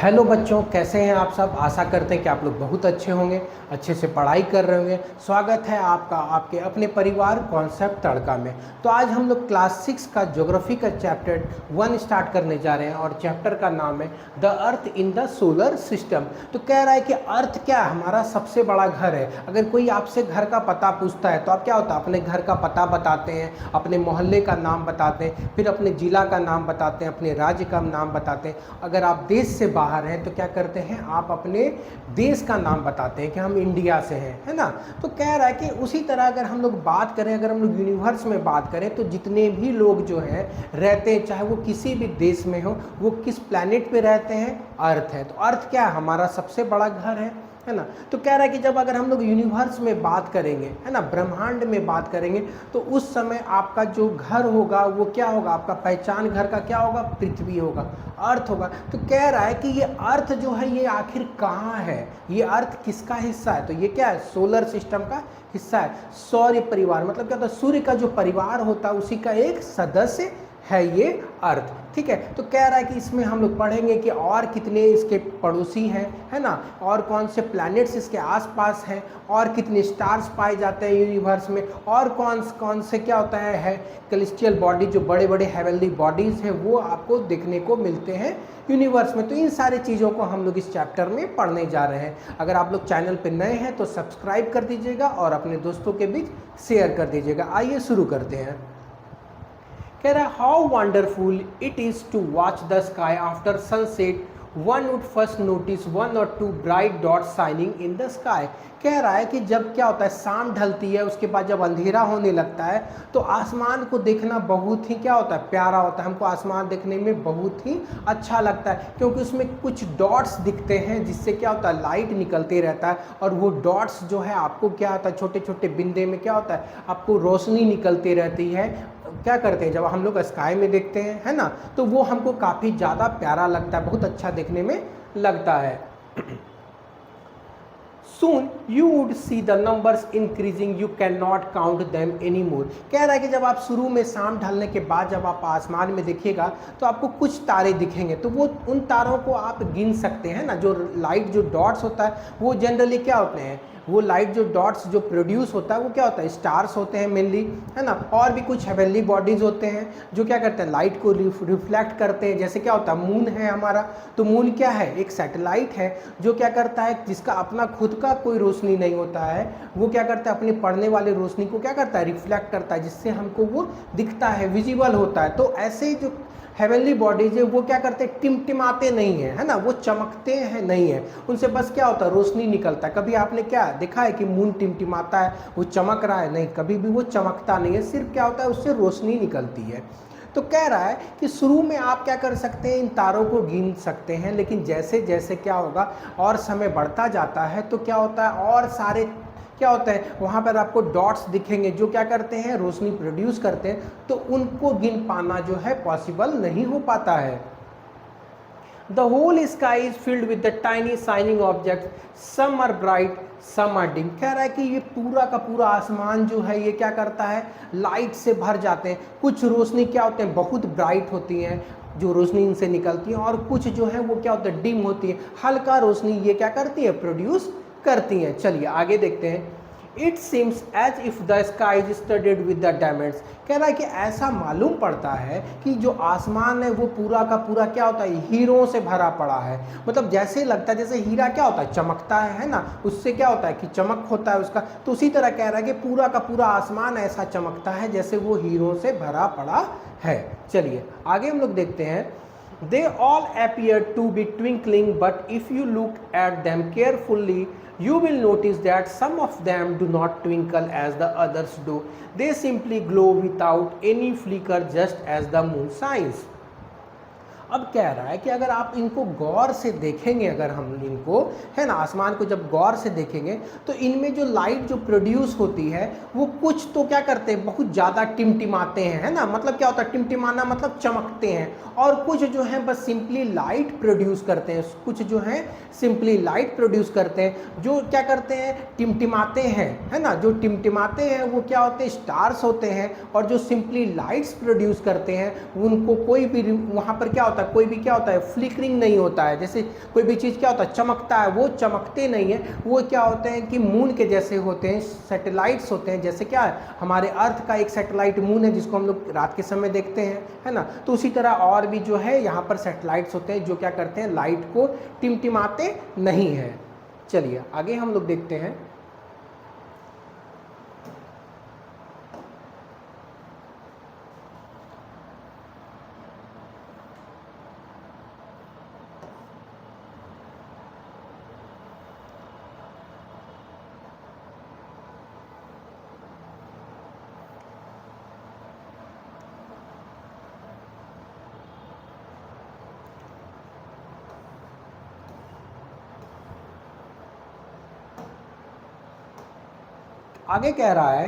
Hello बच्चों, कैसे हैं आप सब। आशा करते हैं कि आप लोग बहुत अच्छे होंगे, अच्छे से पढ़ाई कर रहे होंगे। स्वागत है आपका आपके अपने परिवार कॉन्सेप्ट तड़का में। तो आज हम लोग क्लास 6 का ज्योग्राफी का चैप्टर 1 स्टार्ट करने जा रहे हैं और चैप्टर का नाम है the earth in the solar system. तो कह रहा है कि अर्थ क्या है, हमारा सबसे बड़ा घर है। अगर कोई आपसे घर का पता पूछता है तो आप क्या होता है, अपने घर का पता बताते हैं, अपने मोहल्ले का नाम बताते हैं, फिर अपने ज़िला का नाम बताते हैं, अपने राज्य का नाम बताते हैं। अगर आप देश से बाहर हैं तो क्या करते हैं, आप अपने देश का नाम बताते हैं कि हम इंडिया से हैं, है ना। तो कह रहा है कि उसी तरह अगर हम लोग बात करें, अगर हम लोग यूनिवर्स में बात करें तो जितने भी लोग जो हैं रहते हैं, चाहे वो किसी भी देश में हो, वो किस प्लैनेट पे रहते हैं, अर्थ है। तो अर्थ क्या है, हमारा सबसे बड़ा घर है ना। तो कह रहा है कि जब अगर हम लोग यूनिवर्स में बात करेंगे, है ना, ब्रह्मांड में बात करेंगे, तो उस समय आपका जो घर होगा वो क्या होगा, आपका पहचान घर का क्या होगा, पृथ्वी होगा, अर्थ होगा। तो कह रहा है कि ये अर्थ जो है ये आखिर कहाँ है, ये अर्थ किसका हिस्सा है। तो ये क्या है, सोलर सिस्टम का हिस्सा है। सौर्य परिवार मतलब क्या होता है, सूर्य का जो परिवार होता है उसी का एक सदस्य है ये अर्थ। ठीक है, तो कह रहा है कि इसमें हम लोग पढ़ेंगे कि और कितने इसके पड़ोसी हैं, है ना, और कौन से प्लैनेट्स इसके आसपास हैं, और कितने स्टार्स पाए जाते हैं यूनिवर्स में, और कौन से क्या होता है कैलेस्टियल बॉडी, जो बड़े बड़े हेवनली बॉडीज़ हैं वो आपको देखने को मिलते हैं यूनिवर्स में। तो इन सारी चीज़ों को हम लोग इस चैप्टर में पढ़ने जा रहे हैं। अगर आप लोग चैनल पर नए हैं तो सब्सक्राइब कर दीजिएगा और अपने दोस्तों के बीच शेयर कर दीजिएगा। आइए शुरू करते हैं। कह रहा है how wonderful it is to watch the sky after sunset, one would first notice one और two bright dot shining in the sky. कह रहा है कि जब क्या होता है, शाम ढलती है, उसके बाद जब अंधेरा होने लगता है तो आसमान को देखना बहुत ही क्या होता है, प्यारा होता है। हमको आसमान देखने में बहुत ही अच्छा लगता है, क्योंकि उसमें कुछ डॉट्स दिखते हैं जिससे क्या होता है, लाइट निकलते रहता है, और वो डॉट्स जो है आपको क्या होता है, छोटे छोटे बिंदे में क्या होता है, आपको रोशनी निकलती रहती है। क्या करते हैं, जब हम लोग स्काई में देखते हैं, है ना, तो वो हमको काफ़ी ज़्यादा प्यारा लगता है, बहुत अच्छा देखने में लगता है। Soon you would see the numbers increasing, you cannot count them anymore। कह रहा है कि जब आप शुरू में शाम ढलने के बाद जब आप आसमान में देखिएगा तो आपको कुछ तारे दिखेंगे, तो वो उन तारों को आप गिन सकते हैं ना। जो लाइट जो डॉट्स होता है वो जनरली क्या होते हैं, वो लाइट जो डॉट्स जो प्रोड्यूस होता है वो क्या होता है, स्टार्स होते हैं मेनली, है ना। और भी कुछ हेवनली बॉडीज़ होते हैं जो क्या करते हैं, लाइट को रिफ्लेक्ट करते हैं। जैसे क्या होता है, मून है हमारा, तो मून क्या है, एक सैटेलाइट है जो क्या करता है, जिसका अपना खुद का कोई रोशनी नहीं होता है, वो क्या करता है, अपनी पड़ने वाली रोशनी को क्या करता है, रिफ्लेक्ट करता है, जिससे हमको वो दिखता है, विजिबल होता है। तो ऐसे जो हेवनली बॉडीज है वो क्या करते हैं, टिमटिमाते नहीं है, है ना, वो चमकते हैं नहीं है, उनसे बस क्या होता है, रोशनी निकलता है। कभी आपने क्या देखा है कि मून टिमटिमाता है, वो चमक रहा है, नहीं, कभी भी वो चमकता नहीं है, सिर्फ क्या होता है, उससे रोशनी निकलती है। तो कह रहा है कि शुरू में आप क्या कर सकते हैं, इन तारों को गिन सकते हैं, लेकिन जैसे जैसे क्या होगा और समय बढ़ता जाता है तो क्या होता है, और सारे क्या होता है, वहाँ पर आपको डॉट्स दिखेंगे जो क्या करते हैं, रोशनी प्रोड्यूस करते हैं, तो उनको गिन पाना जो है पॉसिबल नहीं हो पाता है। The whole sky is filled with the tiny shining objects, some are bright, some are dim। कह रहा है कि ये पूरा का पूरा आसमान जो है ये क्या करता है, लाइट से भर जाते हैं। कुछ रोशनी क्या होते हैं, बहुत ब्राइट होती हैं जो रोशनी इनसे निकलती है, और कुछ जो है वो क्या होता है, डिम होती है, हल्का रोशनी ये क्या करती है, प्रोड्यूस करती हैं। चलिए आगे देखते हैं। It seems as if the sky is studded with the diamonds. कह रहा है कि ऐसा मालूम पड़ता है कि जो आसमान है वो पूरा का पूरा क्या होता है, हीरों से भरा पड़ा है। मतलब जैसे लगता है जैसे हीरा क्या होता है, चमकता है ना, उससे क्या होता है कि चमक होता है उसका, तो उसी तरह कह रहा है कि पूरा का पूरा आसमान ऐसा चमकता है जैसे वो हीरों से भरा पड़ा है। चलिए आगे हम लोग देखते हैं। They all appear to be twinkling, but if you look at them carefully, you will notice that some of them do not twinkle as the others do. They simply glow without any flicker, just as the moon shines। अब कह रहा है कि अगर आप इनको गौर से देखेंगे, अगर हम इनको, है ना, आसमान को जब गौर से देखेंगे तो इनमें जो लाइट जो प्रोड्यूस होती है वो कुछ तो क्या करते हैं, बहुत ज़्यादा टिमटिमाते हैं, है ना। मतलब क्या होता है, टिमटिमाना मतलब चमकते हैं, और कुछ जो है बस सिंपली लाइट प्रोड्यूस करते हैं, कुछ जो है सिंपली लाइट प्रोड्यूस करते हैं, जो क्या करते हैं, टिमटिमाते हैं, है ना। जो टिमटिमाते हैं वो क्या होते हैं, स्टार्स होते हैं, और जो सिंपली लाइट्स प्रोड्यूस करते हैं उनको कोई भी वहाँ पर क्या होता है, होता है, कोई भी क्या होता है फ्लिकरिंग नहीं होता है, जैसे कोई भी चीज़ क्या होता है चमकता है, वो चमकते नहीं है, वो क्या होते हैं कि मून के जैसे होते हैं, सैटेलाइट्स होते हैं। जैसे क्या है हमारे अर्थ का एक सैटेलाइट मून है जिसको हम लोग रात के समय देखते हैं, है ना। तो उसी तरह और भी जो है यहाँ पर सैटेलाइट्स होते हैं जो क्या करते हैं लाइट को टिमटिमाते नहीं है। चलिए आगे हम लोग देखते हैं। आगे कह रहा है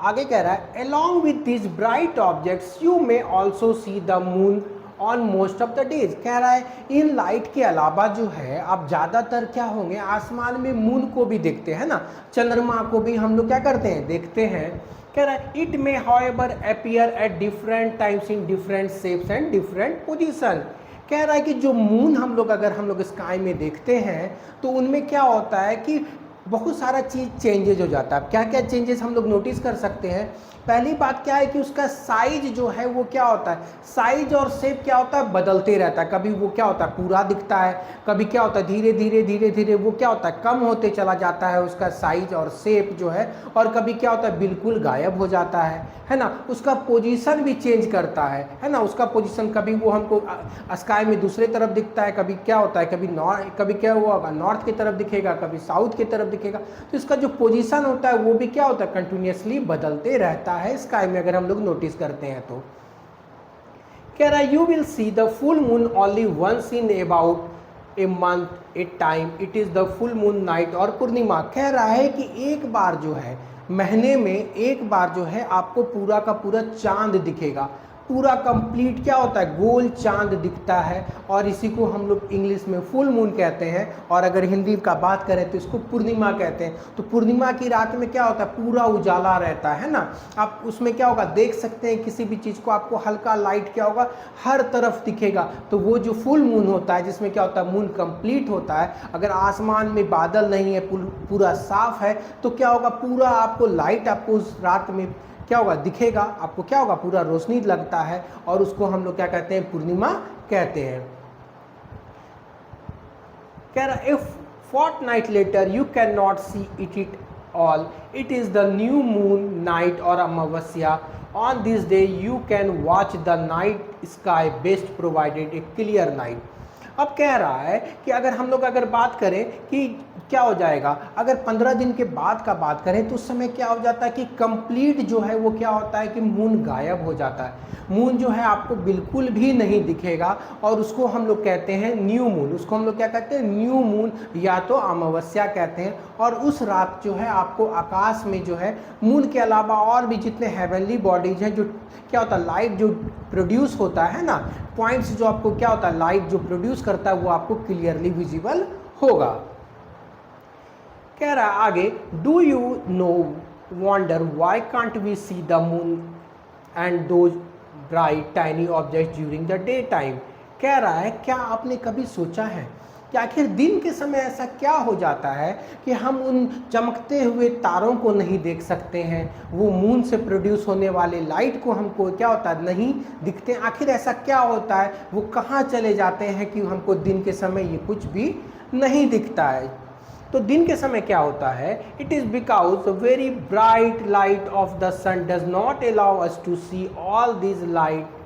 आगे कह रहा है along with these bright objects you may also see the moon on most of the days। कह रहा है इन लाइट के अलावा जो है आप ज़्यादातर क्या होंगे आसमान में मून को भी देखते हैं ना, चंद्रमा को भी हम लोग क्या करते हैं देखते हैं। कह रहा है it may however appear at different times in different shapes and different position। कह रहा है कि जो मून अगर हम लोग स्काई में देखते हैं तो उनमें क्या होता है कि बहुत सारा चीज़ चेंजेज हो जाता है। क्या क्या चेंजेस हम लोग नोटिस कर सकते हैं। पहली बात क्या है कि उसका साइज जो है वो क्या होता है, साइज और शेप क्या होता है बदलते रहता है। कभी वो क्या होता है पूरा दिखता है, कभी क्या होता है धीरे धीरे वो क्या होता है कम होते चला जाता है उसका साइज और शेप जो है, और कभी क्या होता है बिल्कुल गायब हो जाता है ना। उसका पोजीशन भी चेंज करता है ना। उसका पोजीशन कभी वो हमको स्काई में दूसरे तरफ दिखता है, कभी क्या होता है कभी क्या हुआ होगा नॉर्थ की तरफ दिखेगा, कभी साउथ की तरफ दिखेगा। तो इसका जो पोजीशन होता है वो भी क्या होता है कंटिन्यूसली बदलते रहता है स्काई में, अगर हम लोग नोटिस करते हैं तो। कह रहा है you will see the full moon only once in about a month a time, it is the full moon night और पूर्णिमा। कह रहा है कि एक बार जो है महीने में एक बार जो है आपको पूरा का पूरा चांद दिखेगा, पूरा कंप्लीट क्या होता है गोल चांद दिखता है, और इसी को हम लोग इंग्लिश में फुल मून कहते हैं, और अगर हिंदी का बात करें तो इसको पूर्णिमा कहते हैं। तो पूर्णिमा की रात में क्या होता है पूरा उजाला रहता है ना। आप उसमें क्या होगा देख सकते हैं किसी भी चीज़ को आपको हल्का लाइट क्या होगा हर तरफ दिखेगा। तो वो जो फुल मून होता है जिसमें क्या होता है मून कंप्लीट होता है, अगर आसमान में बादल नहीं है पूरा साफ है तो क्या होगा पूरा आपको लाइट आपको उस रात में क्या होगा दिखेगा, आपको क्या होगा पूरा रोशनी लगता है, और उसको हम लोग क्या कहते हैं पूर्णिमा कहते हैं। कह रहा if fortnight later you cannot see it all, it is the new moon night or amavasya, on this day you can watch the night sky best provided a clear night। अब कह रहा है कि अगर हम लोग अगर बात करें कि क्या हो जाएगा, अगर 15 दिन के बाद का बात करें तो उस समय क्या हो जाता है कि कंप्लीट जो है वो क्या होता है कि मून गायब हो जाता है। मून जो है आपको बिल्कुल भी नहीं दिखेगा, और उसको हम लोग कहते हैं न्यू मून। उसको हम लोग क्या कहते हैं न्यू मून या तो अमावस्या कहते हैं। और उस रात जो है आपको आकाश में जो है मून के अलावा और भी जितने हेवनली बॉडीज हैं जो क्या होता है लाइट जो प्रोड्यूस होता है ना, पॉइंट्स जो आपको क्या होता है लाइट जो प्रोड्यूस करता है वो आपको क्लियरली विजिबल होगा। कह रहा है आगे do you know wonder why can't we see the moon and those bright tiny object during the day time. कह रहा है क्या आपने कभी सोचा है कि आखिर दिन के समय ऐसा क्या हो जाता है कि हम उन चमकते हुए तारों को नहीं देख सकते हैं, वो मून से प्रोड्यूस होने वाले लाइट को हमको क्या होता है नहीं दिखते। आखिर ऐसा क्या होता है, वो कहाँ चले जाते हैं कि हमको दिन के समय ये कुछ भी नहीं दिखता है। तो दिन के समय क्या होता है, it is because very bright light of the sun does not allow us to see all this light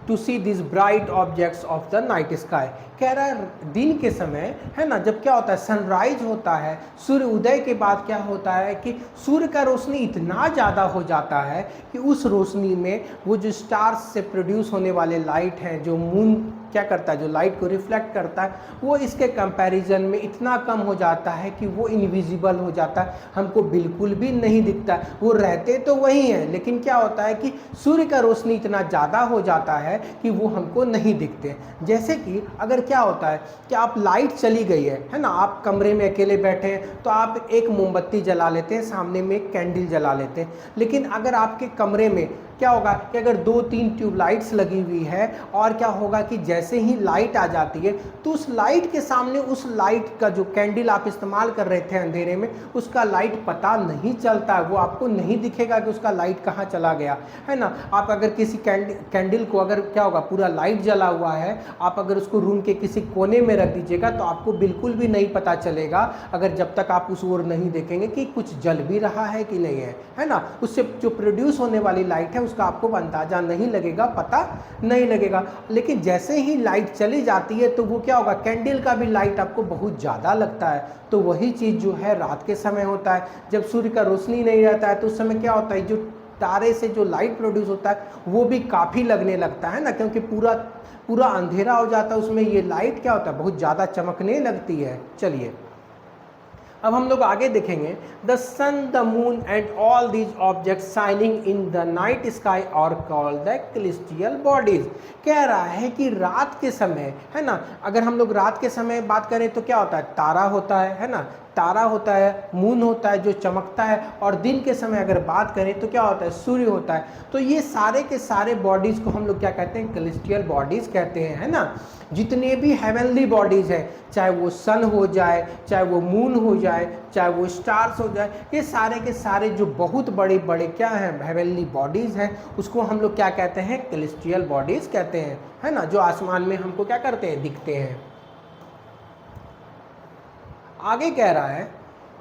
to see this bright objects of the night sky. कह रहा है दिन के समय है ना जब क्या होता है सनराइज होता है, सूर्य उदय के बाद क्या होता है कि सूर्य का रोशनी इतना ज़्यादा हो जाता है कि उस रोशनी में वो जो स्टार्स से प्रोड्यूस होने वाले लाइट हैं जो मून क्या करता है, जो लाइट को रिफ्लेक्ट करता है, वो इसके कंपैरिजन में इतना कम हो जाता है कि वो इनविजिबल हो जाता है, हमको बिल्कुल भी नहीं दिखता है। वो रहते तो वही हैं, लेकिन क्या होता है कि सूर्य का रोशनी इतना ज़्यादा हो जाता है कि वो हमको नहीं दिखते। जैसे कि अगर क्या होता है कि आप लाइट चली गई है ना, आप कमरे में अकेले बैठे हैं तो आप एक मोमबत्ती जला लेते हैं, सामने में एक कैंडल जला लेते हैं। लेकिन अगर आपके कमरे में क्या होगा कि अगर 2-3 ट्यूबलाइट्स लगी हुई है, और क्या होगा कि जैसे ही लाइट आ जाती है तो उस लाइट के सामने उस लाइट का जो कैंडल आप इस्तेमाल कर रहे थे अंधेरे में, उसका लाइट पता नहीं चलता, वो आपको नहीं दिखेगा कि उसका लाइट कहाँ चला गया, है ना। आप अगर किसी कैंडल को, अगर क्या होगा पूरा लाइट जला हुआ है, आप अगर उसको रूम के किसी कोने में रख दीजिएगा तो आपको बिल्कुल भी नहीं पता चलेगा, अगर जब तक आप उस ओर नहीं देखेंगे कि कुछ जल भी रहा है कि नहीं है ना। उससे जो प्रोड्यूस होने वाली लाइट है उसका आपको अंदाजा नहीं लगेगा, पता नहीं लगेगा। लेकिन जैसे ही लाइट चली जाती है तो वो क्या होगा, कैंडल का भी लाइट आपको बहुत ज़्यादा लगता है। तो वही चीज़ जो है रात के समय होता है, जब सूर्य का रोशनी नहीं रहता है तो उस समय क्या होता है, जो तारे से जो लाइट प्रोड्यूस होता है वो भी काफ़ी लगने लगता है ना, क्योंकि पूरा अंधेरा हो जाता है, उसमें ये लाइट क्या होता है बहुत ज़्यादा चमकने लगती है। चलिए अब हम लोग आगे देखेंगे, the sun, the moon and all these object shining in the night sky are called the celestial bodies. कह रहा है कि रात के समय, है ना, अगर हम लोग रात के समय बात करें तो क्या होता है, तारा होता है ना, तारा होता है, मून होता है जो चमकता है, और दिन के समय अगर बात करें तो क्या होता है, सूर्य होता है। तो ये सारे के सारे बॉडीज़ को हम लोग क्या कहते हैं, कैलेस्टियल बॉडीज़ कहते हैं, है ना। जितने भी हेवनली बॉडीज़ हैं, चाहे वो सन हो जाए, चाहे वो मून हो जाए, चाहे वो स्टार्स हो जाए, ये सारे के सारे जो बहुत बड़े बड़े क्या हैं, हेवनली बॉडीज़ हैं, उसको हम लोग क्या कहते हैं, कैलेस्टियल बॉडीज़ कहते हैं, है ना, जो आसमान में हमको क्या करते हैं, दिखते हैं। आगे कह रहा है,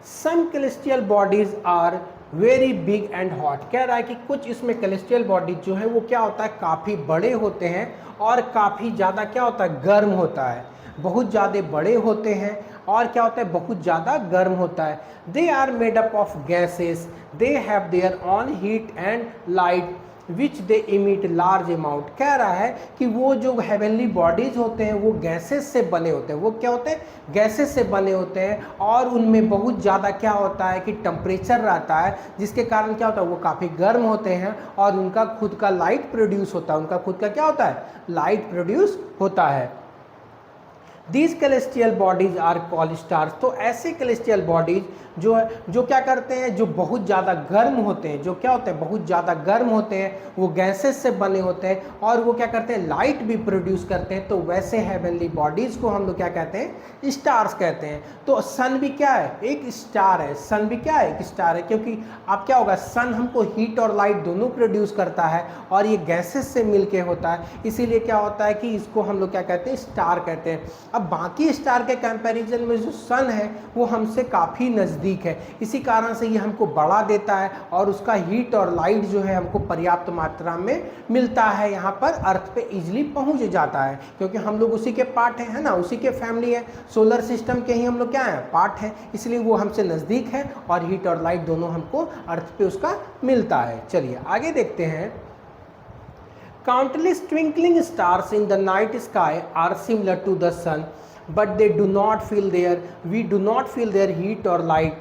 some celestial bodies are very big and hot. कह रहा है कि कुछ इसमें कैलेस्टियल बॉडीज जो है वो क्या होता है, काफ़ी बड़े होते हैं और काफ़ी ज़्यादा क्या होता है, गर्म होता है, बहुत ज़्यादा बड़े होते हैं और क्या होता है, बहुत ज़्यादा गर्म होता है। They are made up of gases, they have their own heat and light which they emit large amount. कह रहा है कि वो जो हेवनली बॉडीज होते हैं वो गैसेस से बने होते हैं, वो क्या होते हैं, गैसेस से बने होते हैं, और उनमें बहुत ज़्यादा क्या होता है कि टेम्परेचर रहता है, जिसके कारण क्या होता है, वो काफ़ी गर्म होते हैं और उनका खुद का लाइट प्रोड्यूस होता है, उनका खुद का क्या होता है, लाइट प्रोड्यूस होता है। These celestial bodies are called stars. तो ऐसे कैलेस्टियल बॉडीज जो क्या करते हैं, जो बहुत ज़्यादा गर्म होते हैं, जो क्या होते हैं, बहुत ज़्यादा गर्म होते हैं, वो गैसेस से बने होते हैं और वो क्या करते हैं, लाइट भी प्रोड्यूस करते हैं। तो वैसे हेवनली बॉडीज़ को हम लोग क्या कहते हैं, स्टार्स कहते हैं। तो सन भी क्या है, एक स्टार है, सन भी क्या है, एक स्टार है, क्योंकि आप क्या होगा, सन हमको हीट और लाइट दोनों प्रोड्यूस करता है और ये गैसेस से मिलके होता है, इसीलिए क्या होता है कि इसको हम लोग क्या कहते हैं, स्टार कहते हैं। अब बाकी स्टार के कंपैरिजन में जो सन है वो हमसे काफ़ी नज़दीक है, इसी कारण से ये हमको बढ़ा देता है और उसका हीट और लाइट जो है हमको पर्याप्त मात्रा में मिलता है, यहाँ पर अर्थ पे इजीली पहुँच जाता है, क्योंकि हम लोग उसी के पार्ट हैं, है ना, उसी के फैमिली है, सोलर सिस्टम के ही हम लोग क्या हैं, पार्ट हैं, इसलिए वो हमसे नज़दीक है और हीट और लाइट दोनों हमको अर्थ पे उसका मिलता है। चलिए आगे देखते हैं। Countless twinkling stars in the night sky are similar to the sun, but they do not feel we do not feel their heat or light,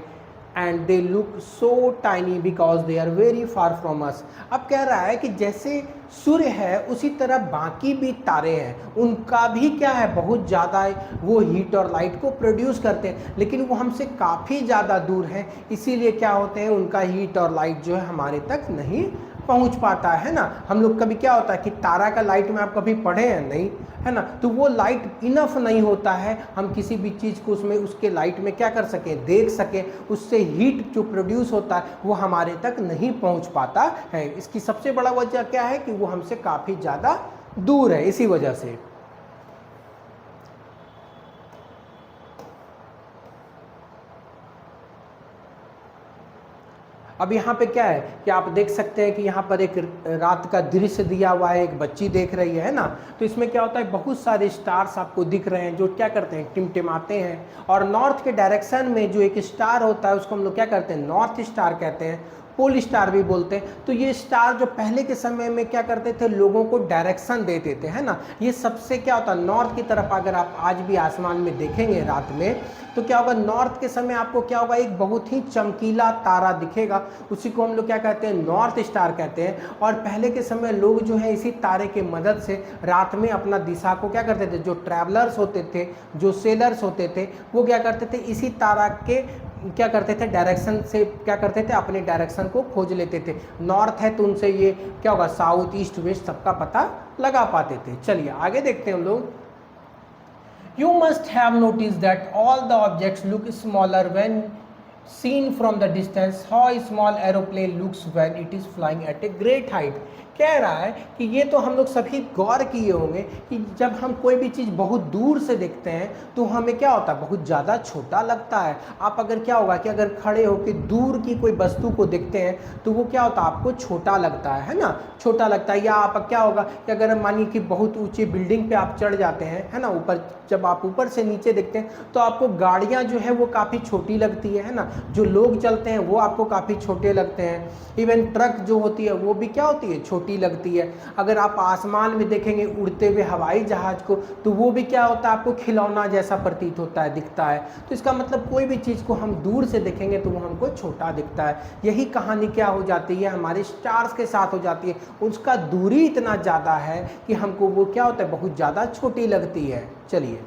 and they look so tiny because they are very far from us. अब कह रहा है कि जैसे सूर्य है उसी तरह बाकी भी तारे हैं, उनका भी क्या है, बहुत ज़्यादा वो हीट और लाइट को प्रोड्यूस करते हैं, लेकिन वो हमसे काफ़ी ज़्यादा दूर हैं, इसीलिए क्या होते हैं, उनका हीट और लाइट जो है हमारे तक नहीं पहुंच पाता है ना। हम लोग कभी क्या होता है कि तारा का लाइट में आप कभी पढ़े हैं, नहीं, है ना, तो वो लाइट इनफ नहीं होता है हम किसी भी चीज़ को उसमें उसके लाइट में क्या कर सकें, देख सकें, उससे हीट जो प्रोड्यूस होता है वो हमारे तक नहीं पहुंच पाता है। इसकी सबसे बड़ा वजह क्या है कि वो हमसे काफ़ी ज़्यादा दूर है, इसी वजह से। अब यहाँ पे क्या है कि आप देख सकते हैं कि यहाँ पर एक रात का दृश्य दिया हुआ है, एक बच्ची देख रही है ना, तो इसमें क्या होता है, बहुत सारे स्टार्स आपको दिख रहे हैं जो क्या करते हैं, टिमटिमाते हैं, और नॉर्थ के डायरेक्शन में जो एक स्टार होता है उसको हम लोग क्या करते हैं, नॉर्थ स्टार कहते हैं, पोल स्टार भी बोलते हैं। तो ये स्टार जो पहले के समय में क्या करते थे, लोगों को डायरेक्शन देते थे, है ना। ये सबसे क्या होता है, नॉर्थ की तरफ अगर आप आज भी आसमान में देखेंगे रात में, तो क्या होगा, नॉर्थ के समय आपको क्या होगा, एक बहुत ही चमकीला तारा दिखेगा, उसी को हम लोग क्या कहते हैं, नॉर्थ स्टार कहते हैं। और पहले के समय लोग जो है इसी तारे के मदद से रात में अपना दिशा को क्या करते थे, जो ट्रैवलर्स होते थे, जो सेलर्स होते थे, वो क्या करते थे, इसी तारा के क्या करते थे, डायरेक्शन से क्या करते थे, अपने डायरेक्शन को खोज लेते थे। नॉर्थ है तो उनसे ये क्या होगा, साउथ ईस्ट वेस्ट सबका पता लगा पाते थे। चलिए आगे देखते हैं हम लोग। You must have noticed that all the objects look smaller when seen from the distance. How a small aeroplane looks when it is flying at a great height. कह रहा है कि ये तो हम लोग सभी गौर किए होंगे कि जब हम कोई भी चीज़ बहुत दूर से देखते हैं तो हमें क्या होता है, बहुत ज़्यादा छोटा लगता है। आप अगर क्या होगा कि अगर खड़े होकर दूर की कोई वस्तु को देखते हैं तो वो क्या होता है, आपको छोटा लगता है ना, छोटा लगता है। या आप क्या होगा कि अगर मानिए कि बहुत ऊंची बिल्डिंग पे आप चढ़ जाते हैं, है ना, ऊपर, जब आप ऊपर से नीचे देखते हैं तो आपको गाड़ियाँ जो है वो काफ़ी छोटी लगती है ना, जो लोग चलते हैं वो आपको काफ़ी छोटे लगते हैं। इवन ट्रक जो होती है वो भी क्या होती है, छोटी लगती है। अगर आप आसमान में देखेंगे उड़ते हुए हवाई जहाज को तो वो भी क्या होता है, आपको खिलौना जैसा प्रतीत होता है, दिखता है। तो इसका मतलब कोई भी चीज़ को हम दूर से देखेंगे तो वो हमको छोटा दिखता है। यही कहानी क्या हो जाती है, हमारे स्टार्स के साथ हो जाती है। उसका दूरी इतना ज़्यादा है कि हमको वो क्या होता है, बहुत ज़्यादा छोटी लगती है। चलिए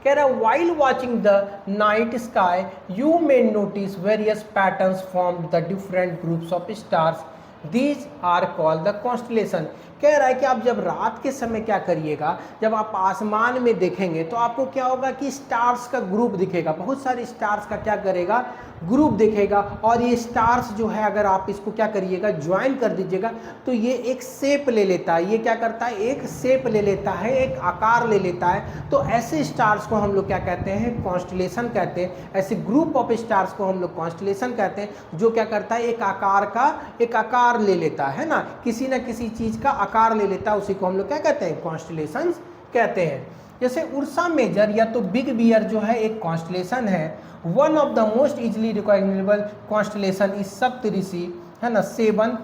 कह रहा है, while watching the night sky you may notice various patterns formed the different groups of stars. These are called the constellation. कह रहा है कि आप जब रात के समय क्या करिएगा, जब आप आसमान में देखेंगे तो आपको क्या होगा कि स्टार्स का ग्रुप दिखेगा, बहुत सारे स्टार्स का क्या करेगा, ग्रुप दिखेगा। और ये स्टार्स जो है अगर आप इसको क्या करिएगा, ज्वाइन कर दीजिएगा तो ये एक शेप ले लेता है। ये क्या करता है, एक शेप ले लेता है, एक आकार ले लेता है। तो ऐसे स्टार्स को हम लोग क्या कहते हैं, कॉन्स्टलेशन कहते हैं। ऐसे ग्रुप ऑफ स्टार्स को हम लोग कॉन्स्टलेशन कहते हैं, जो क्या करता है, एक आकार ले लेता है ना, किसी न किसी चीज़ का आकार ले लेता है, उसी को हम लोग क्या कहते हैं, कॉन्स्टलेशंस कहते हैं। जैसे उर्सा मेजर या तो बिग बियर जो है एक कॉन्स्टलेशन है। One of the most easily recognizable constellation is Saptarishi, है ना, 7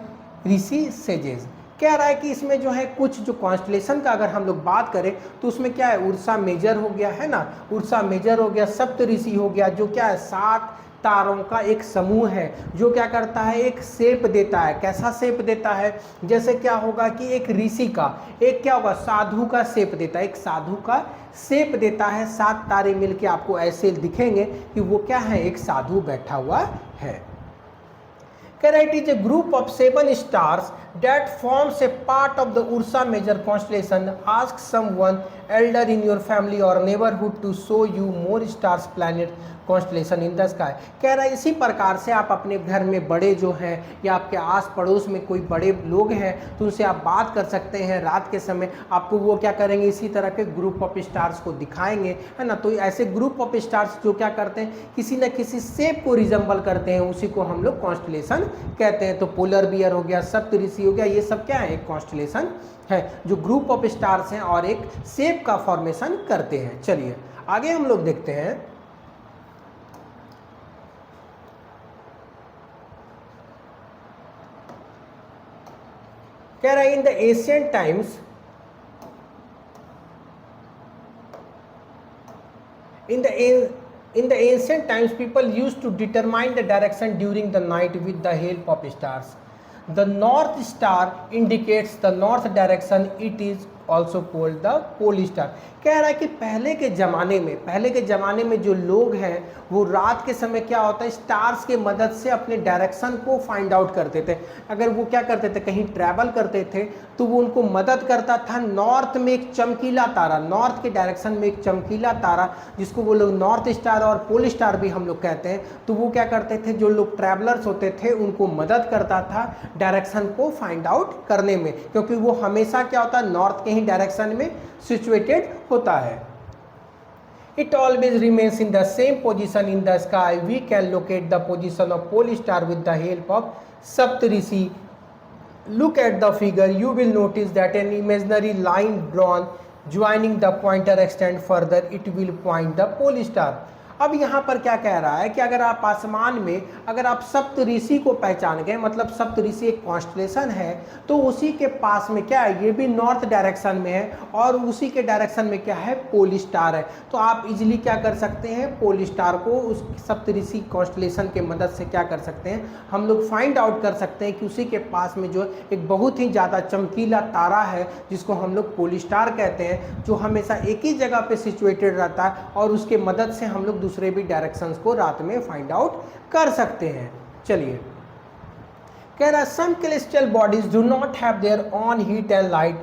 ऋषि सेजेस। कह रहा है कि इसमें जो है कुछ जो कॉन्स्टलेशन का अगर हम लोग बात करें तो उसमें क्या है, उर्सा मेजर हो गया, है ना, उर्सा मेजर हो गया, सप्तऋषि हो गया, जो क्या है 7 तारों का एक समूह है, जो क्या करता है, एक शेप देता है। कैसा शेप देता है, जैसे क्या होगा कि एक ऋषि का, एक क्या होगा, साधु का शेप देता है, एक साधु का शेप देता है। 7 तारे मिलके आपको ऐसे दिखेंगे कि वो क्या है, एक साधु बैठा हुआ है। It is a group of 7 stars that forms a part of the Ursa Major constellation. Ask someone elder in your family or neighborhood to show you more stars, planet, constellation in the sky. कह रहा है इसी प्रकार से आप अपने घर में बड़े जो हैं या आपके आस पड़ोस में कोई बड़े लोग हैं तो उनसे आप बात कर सकते हैं। रात के समय आपको वो क्या करेंगे, इसी तरह के ग्रुप ऑफ स्टार्स को दिखाएंगे, है ना। तो ऐसे ग्रुप ऑफ स्टार्स जो क्या करते हैं, किसी न किसी शेप को रिजेंबल करते हैं, उसी को हम लोग कॉन्स्टलेशन कहते हैं। तो पोलर बियर हो गया, सप्तऋषि हो गया, ये सब क्या है, एक कॉन्स्टलेशन है जो ग्रुप ऑफ स्टार्स हैं और एक शेप का फॉर्मेशन करते हैं। चलिए आगे हम लोग देखते हैं। कह रहा है in the ancient times, in the ancient times people used to determine the direction during the night with the help of stars. The north star indicates the north direction. It is also called the pole star. कह रहा है कि पहले के ज़माने में जो लोग हैं वो रात के समय क्या होता है, स्टार्स के मदद से अपने डायरेक्शन को फाइंड आउट करते थे। अगर वो क्या करते थे, कहीं ट्रैवल करते थे तो वो उनको मदद करता था। नॉर्थ में एक चमकीला तारा, नॉर्थ के डायरेक्शन में एक चमकीला तारा जिसको वो लोग नॉर्थ स्टार और पोल स्टार भी हम लोग कहते हैं, तो वो क्या करते थे, जो लोग ट्रैवलर्स होते थे उनको मदद करता था डायरेक्शन को फाइंड आउट करने में, क्योंकि वो हमेशा क्या होता है, नॉर्थ के ही डायरेक्शन में सिचुएटेड होता है। It always remains in the same position in the sky. We can locate the position of pole star with the help of Saptarishi. Look at the figure. You will notice that an imaginary line drawn joining the pointer extend further. It will point the pole star. अब यहाँ पर क्या कह रहा है कि अगर आप आसमान में अगर आप सप्तऋषि को पहचान गए, मतलब सप्तऋषि एक कॉन्स्टलेशन है, तो उसी के पास में क्या है, ये भी नॉर्थ डायरेक्शन में है और उसी के डायरेक्शन में क्या है, पोल स्टार है। तो आप इजीली क्या कर सकते हैं, पोल स्टार को उस सप्तऋषि कॉन्स्टलेशन के मदद से क्या कर सकते हैं, हम लोग फाइंड आउट कर सकते हैं कि उसी के पास में जो एक बहुत ही ज़्यादा चमकीला तारा है जिसको हम लोग पोल स्टार कहते हैं, जो हमेशा एक ही जगह पे सिचुएटेड रहता है और उसके मदद से हम लोग दूसरे भी डायरेक्शंस को रात में फाइंड आउट कर सकते हैं। चलिए, कह रहा है सम celestial bodies do not have their own heat and light,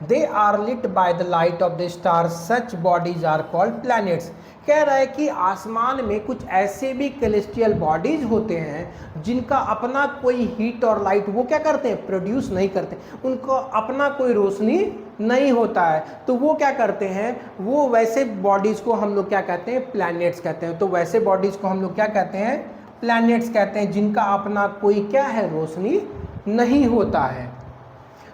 they are lit by the light of the stars, such bodies are called planets। कह रहा है कि आसमान में कुछ ऐसे भी celestial bodies होते हैं जिनका अपना कोई हीट और लाइट वो क्या करते हैं, प्रोड्यूस नहीं करते, उनको अपना कोई रोशनी नहीं होता है, तो वो क्या करते हैं, वो वैसे बॉडीज को हम लोग क्या कहते हैं, प्लैनेट्स कहते हैं। तो वैसे बॉडीज को हम लोग क्या कहते हैं, प्लैनेट्स कहते हैं, जिनका अपना कोई क्या है, रोशनी नहीं होता है।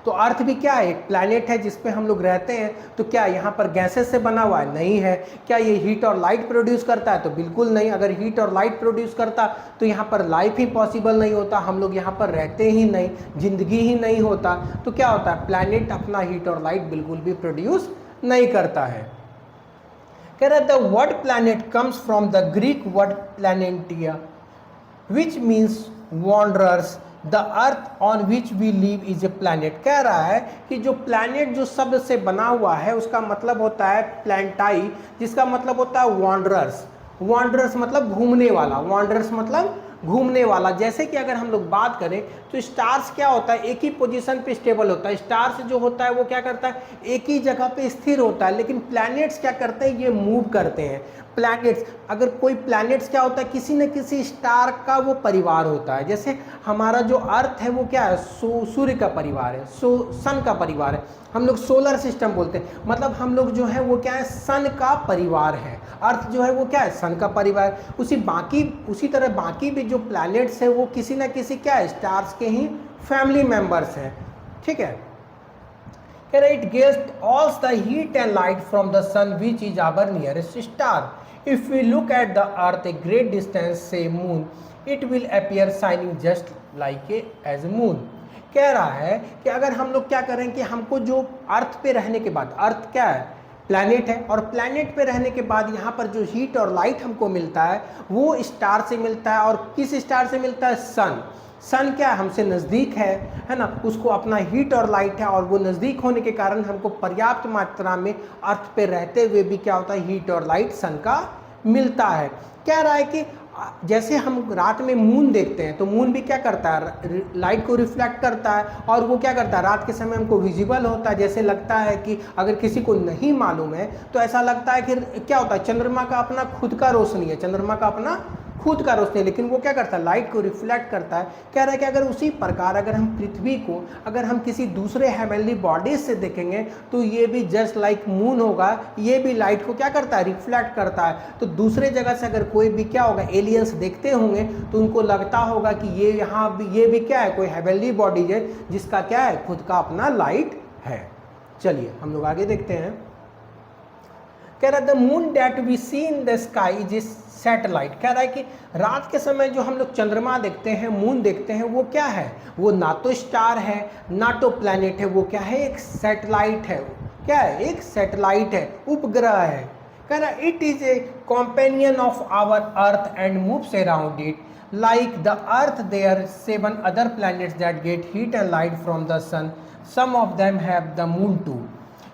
तो अर्थ भी क्या है, एक प्लैनेट है जिसपे हम लोग रहते हैं। तो क्या यहाँ पर गैसेस से बना हुआ है, नहीं है। क्या ये हीट और लाइट प्रोड्यूस करता है, तो बिल्कुल नहीं। अगर हीट और लाइट प्रोड्यूस करता तो यहाँ पर लाइफ ही पॉसिबल नहीं होता, हम लोग यहाँ पर रहते ही नहीं, जिंदगी ही नहीं होता। तो क्या होता है, प्लैनेट अपना हीट और लाइट बिल्कुल भी प्रोड्यूस नहीं करता है। कह रहा है the word planet comes from the Greek word planetai which means wanderers, the earth on which we live is a planet। कह रहा है कि जो प्लैनेट जो शब्द से बना हुआ है उसका मतलब होता है प्लैंटाई, जिसका मतलब होता है वॉन्डरर्स। वॉन्डरर्स मतलब घूमने वाला, वॉन्डरर्स मतलब घूमने वाला। जैसे कि अगर हम लोग बात करें तो स्टार्स क्या होता है, एक ही पोजीशन पे स्टेबल होता है। स्टार्स जो होता है वो क्या करता है, एक ही जगह पे स्थिर होता है, लेकिन प्लैनेट्स क्या करते हैं, ये मूव करते हैं। प्लैनेट्स, अगर कोई प्लैनेट्स क्या होता है, किसी न किसी स्टार का वो परिवार होता है। जैसे हमारा जो अर्थ है वो क्या है, सूर्य का परिवार है, सन का परिवार है। हम लोग सोलर सिस्टम बोलते हैं, मतलब हम लोग जो है वो क्या है, सन का परिवार है। अर्थ जो है वो क्या है, सन का परिवार। उसी तरह बाकी भी जो प्लैनेट्स हैं वो किसी न किसी क्या है, स्टार्स के ही फैमिली मेंबर्स हैं। ठीक है, it gets all the heat and light from the sun, which is our nearest star। If we look at the earth a great distance, say moon, it will appear shining just like as a moon। कह रहा है कि अगर हम लोग क्या करें कि हमको जो अर्थ पे रहने के बाद, अर्थ क्या है, प्लैनेट है, और प्लैनेट पे रहने के बाद यहाँ पर जो हीट और लाइट हमको मिलता है वो स्टार से मिलता है। और किस स्टार से मिलता है, सन। सन क्या है, हमसे नज़दीक है ना, उसको अपना हीट और लाइट है, और वो नज़दीक होने के कारण हमको पर्याप्त मात्रा में अर्थ पे रहते हुए भी क्या होता है, हीट और लाइट सन का मिलता है। कह रहा है कि जैसे हम रात में मून देखते हैं तो मून भी क्या करता है, लाइट को रिफ्लेक्ट करता है, और वो क्या करता है, रात के समय हमको विजिबल होता है। जैसे लगता है कि अगर किसी को नहीं मालूम है तो ऐसा लगता है कि क्या होता है, चंद्रमा का अपना खुद का रोशनी है, चंद्रमा का अपना खुद का रोशनी, लेकिन वो क्या करता है, लाइट को रिफ्लेक्ट करता है। कह रहा है कि अगर उसी प्रकार अगर हम पृथ्वी को अगर हम किसी दूसरे हेवनली बॉडीज से देखेंगे तो ये भी जस्ट लाइक मून होगा, ये भी लाइट को क्या करता है, रिफ्लेक्ट करता है। तो दूसरे जगह से अगर कोई भी क्या होगा, एलियंस देखते होंगे तो उनको लगता होगा कि ये यहाँ भी ये भी क्या है, कोई हेवनली बॉडीज है जिसका क्या है, खुद का अपना लाइट है। चलिए हम लोग आगे देखते हैं। कह रहा है the moon that we see in the sky is satellite. कह रहा है कि रात के समय जो हम लोग चंद्रमा देखते हैं, मून देखते हैं, वो क्या है, वो ना तो स्टार है ना तो प्लैनेट है, वो क्या है, एक सैटेलाइट है। क्या है, एक सैटेलाइट है, उपग्रह है। कह रहा है it is a companion of our earth and moves around it like the earth. There 7 other planets that get heat and light from the sun, some of them have the moon too.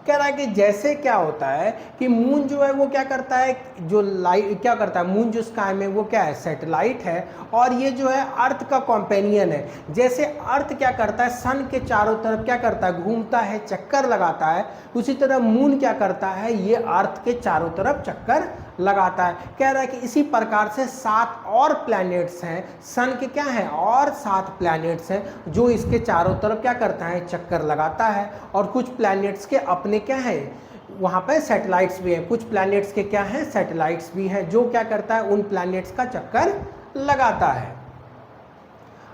कह रहा है कि जैसे क्या होता है कि moon जो है वो क्या करता है, जो लाइट क्या करता है, मून जो स्काई में वो क्या है, सैटेलाइट है, और ये जो है अर्थ का कॉम्पेनियन है। जैसे अर्थ क्या करता है, सन के चारों तरफ क्या करता है, घूमता है, चक्कर लगाता है, उसी तरह मून क्या करता है, ये अर्थ के चारों तरफ चक्कर लगाता है। कह रहा है कि इसी प्रकार से 7 और प्लैनेट्स हैं, सन के क्या हैं, और 7 प्लैनेट्स हैं जो इसके चारों तरफ क्या करता है, चक्कर लगाता है। और कुछ प्लैनेट्स के अपने क्या है, वहाँ पे सैटेलाइट्स भी हैं, कुछ प्लैनेट्स के क्या हैं, सैटेलाइट्स भी हैं, जो क्या करता है, उन प्लैनेट्स का चक्कर लगाता है।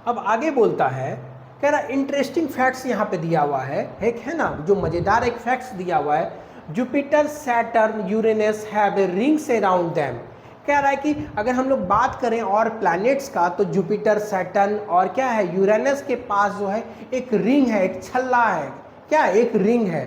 अब आगे बोलता है, कह रहा इंटरेस्टिंग फैक्ट्स यहाँ पे दिया हुआ है, एक है ना जो मज़ेदार एक फैक्ट्स दिया हुआ है, Jupiter, Saturn, Uranus have a rings around them. कह रहा है कि अगर हम लोग बात करें और प्लैनेट्स का, तो जुपिटर, सैटर्न और क्या है, यूरेनस के पास जो है एक रिंग है, एक छल्ला है, क्या एक रिंग है।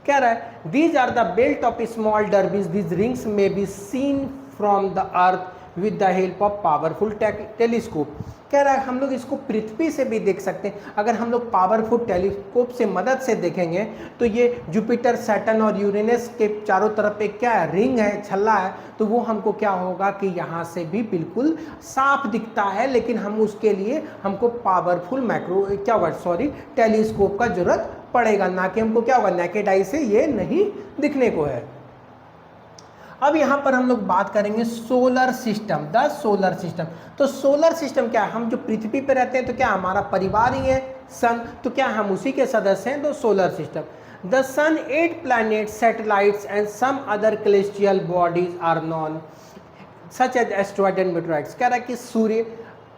कह रहा है these are the belt of small debris, these rings may be seen from the earth with the help of powerful telescope. कह रहा है हम लोग इसको पृथ्वी से भी देख सकते हैं, अगर हम लोग पावरफुल टेलीस्कोप से मदद से देखेंगे तो ये जुपिटर, सैटर्न और यूरेनस के चारों तरफ एक क्या है, रिंग है, छल्ला है, तो वो हमको क्या होगा कि यहाँ से भी बिल्कुल साफ दिखता है, लेकिन हम उसके लिए हमको पावरफुल मैक्रो क्या होगा, सॉरी, टेलीस्कोप का जरूरत पड़ेगा, ना कि हमको क्या होगा, नेकेड आई से ये नहीं दिखने को है। अब यहाँ पर हम लोग बात करेंगे solar system, the solar system. तो सोलर सिस्टम क्या है, हम जो पृथ्वी पे रहते हैं तो क्या हमारा परिवार ही है सन, तो क्या हम उसी के सदस्य हैं, तो solar system. The sun, 8 planets, satellites and some other celestial bodies are known such as asteroids and meteorites। कह रहा है कि सूर्य,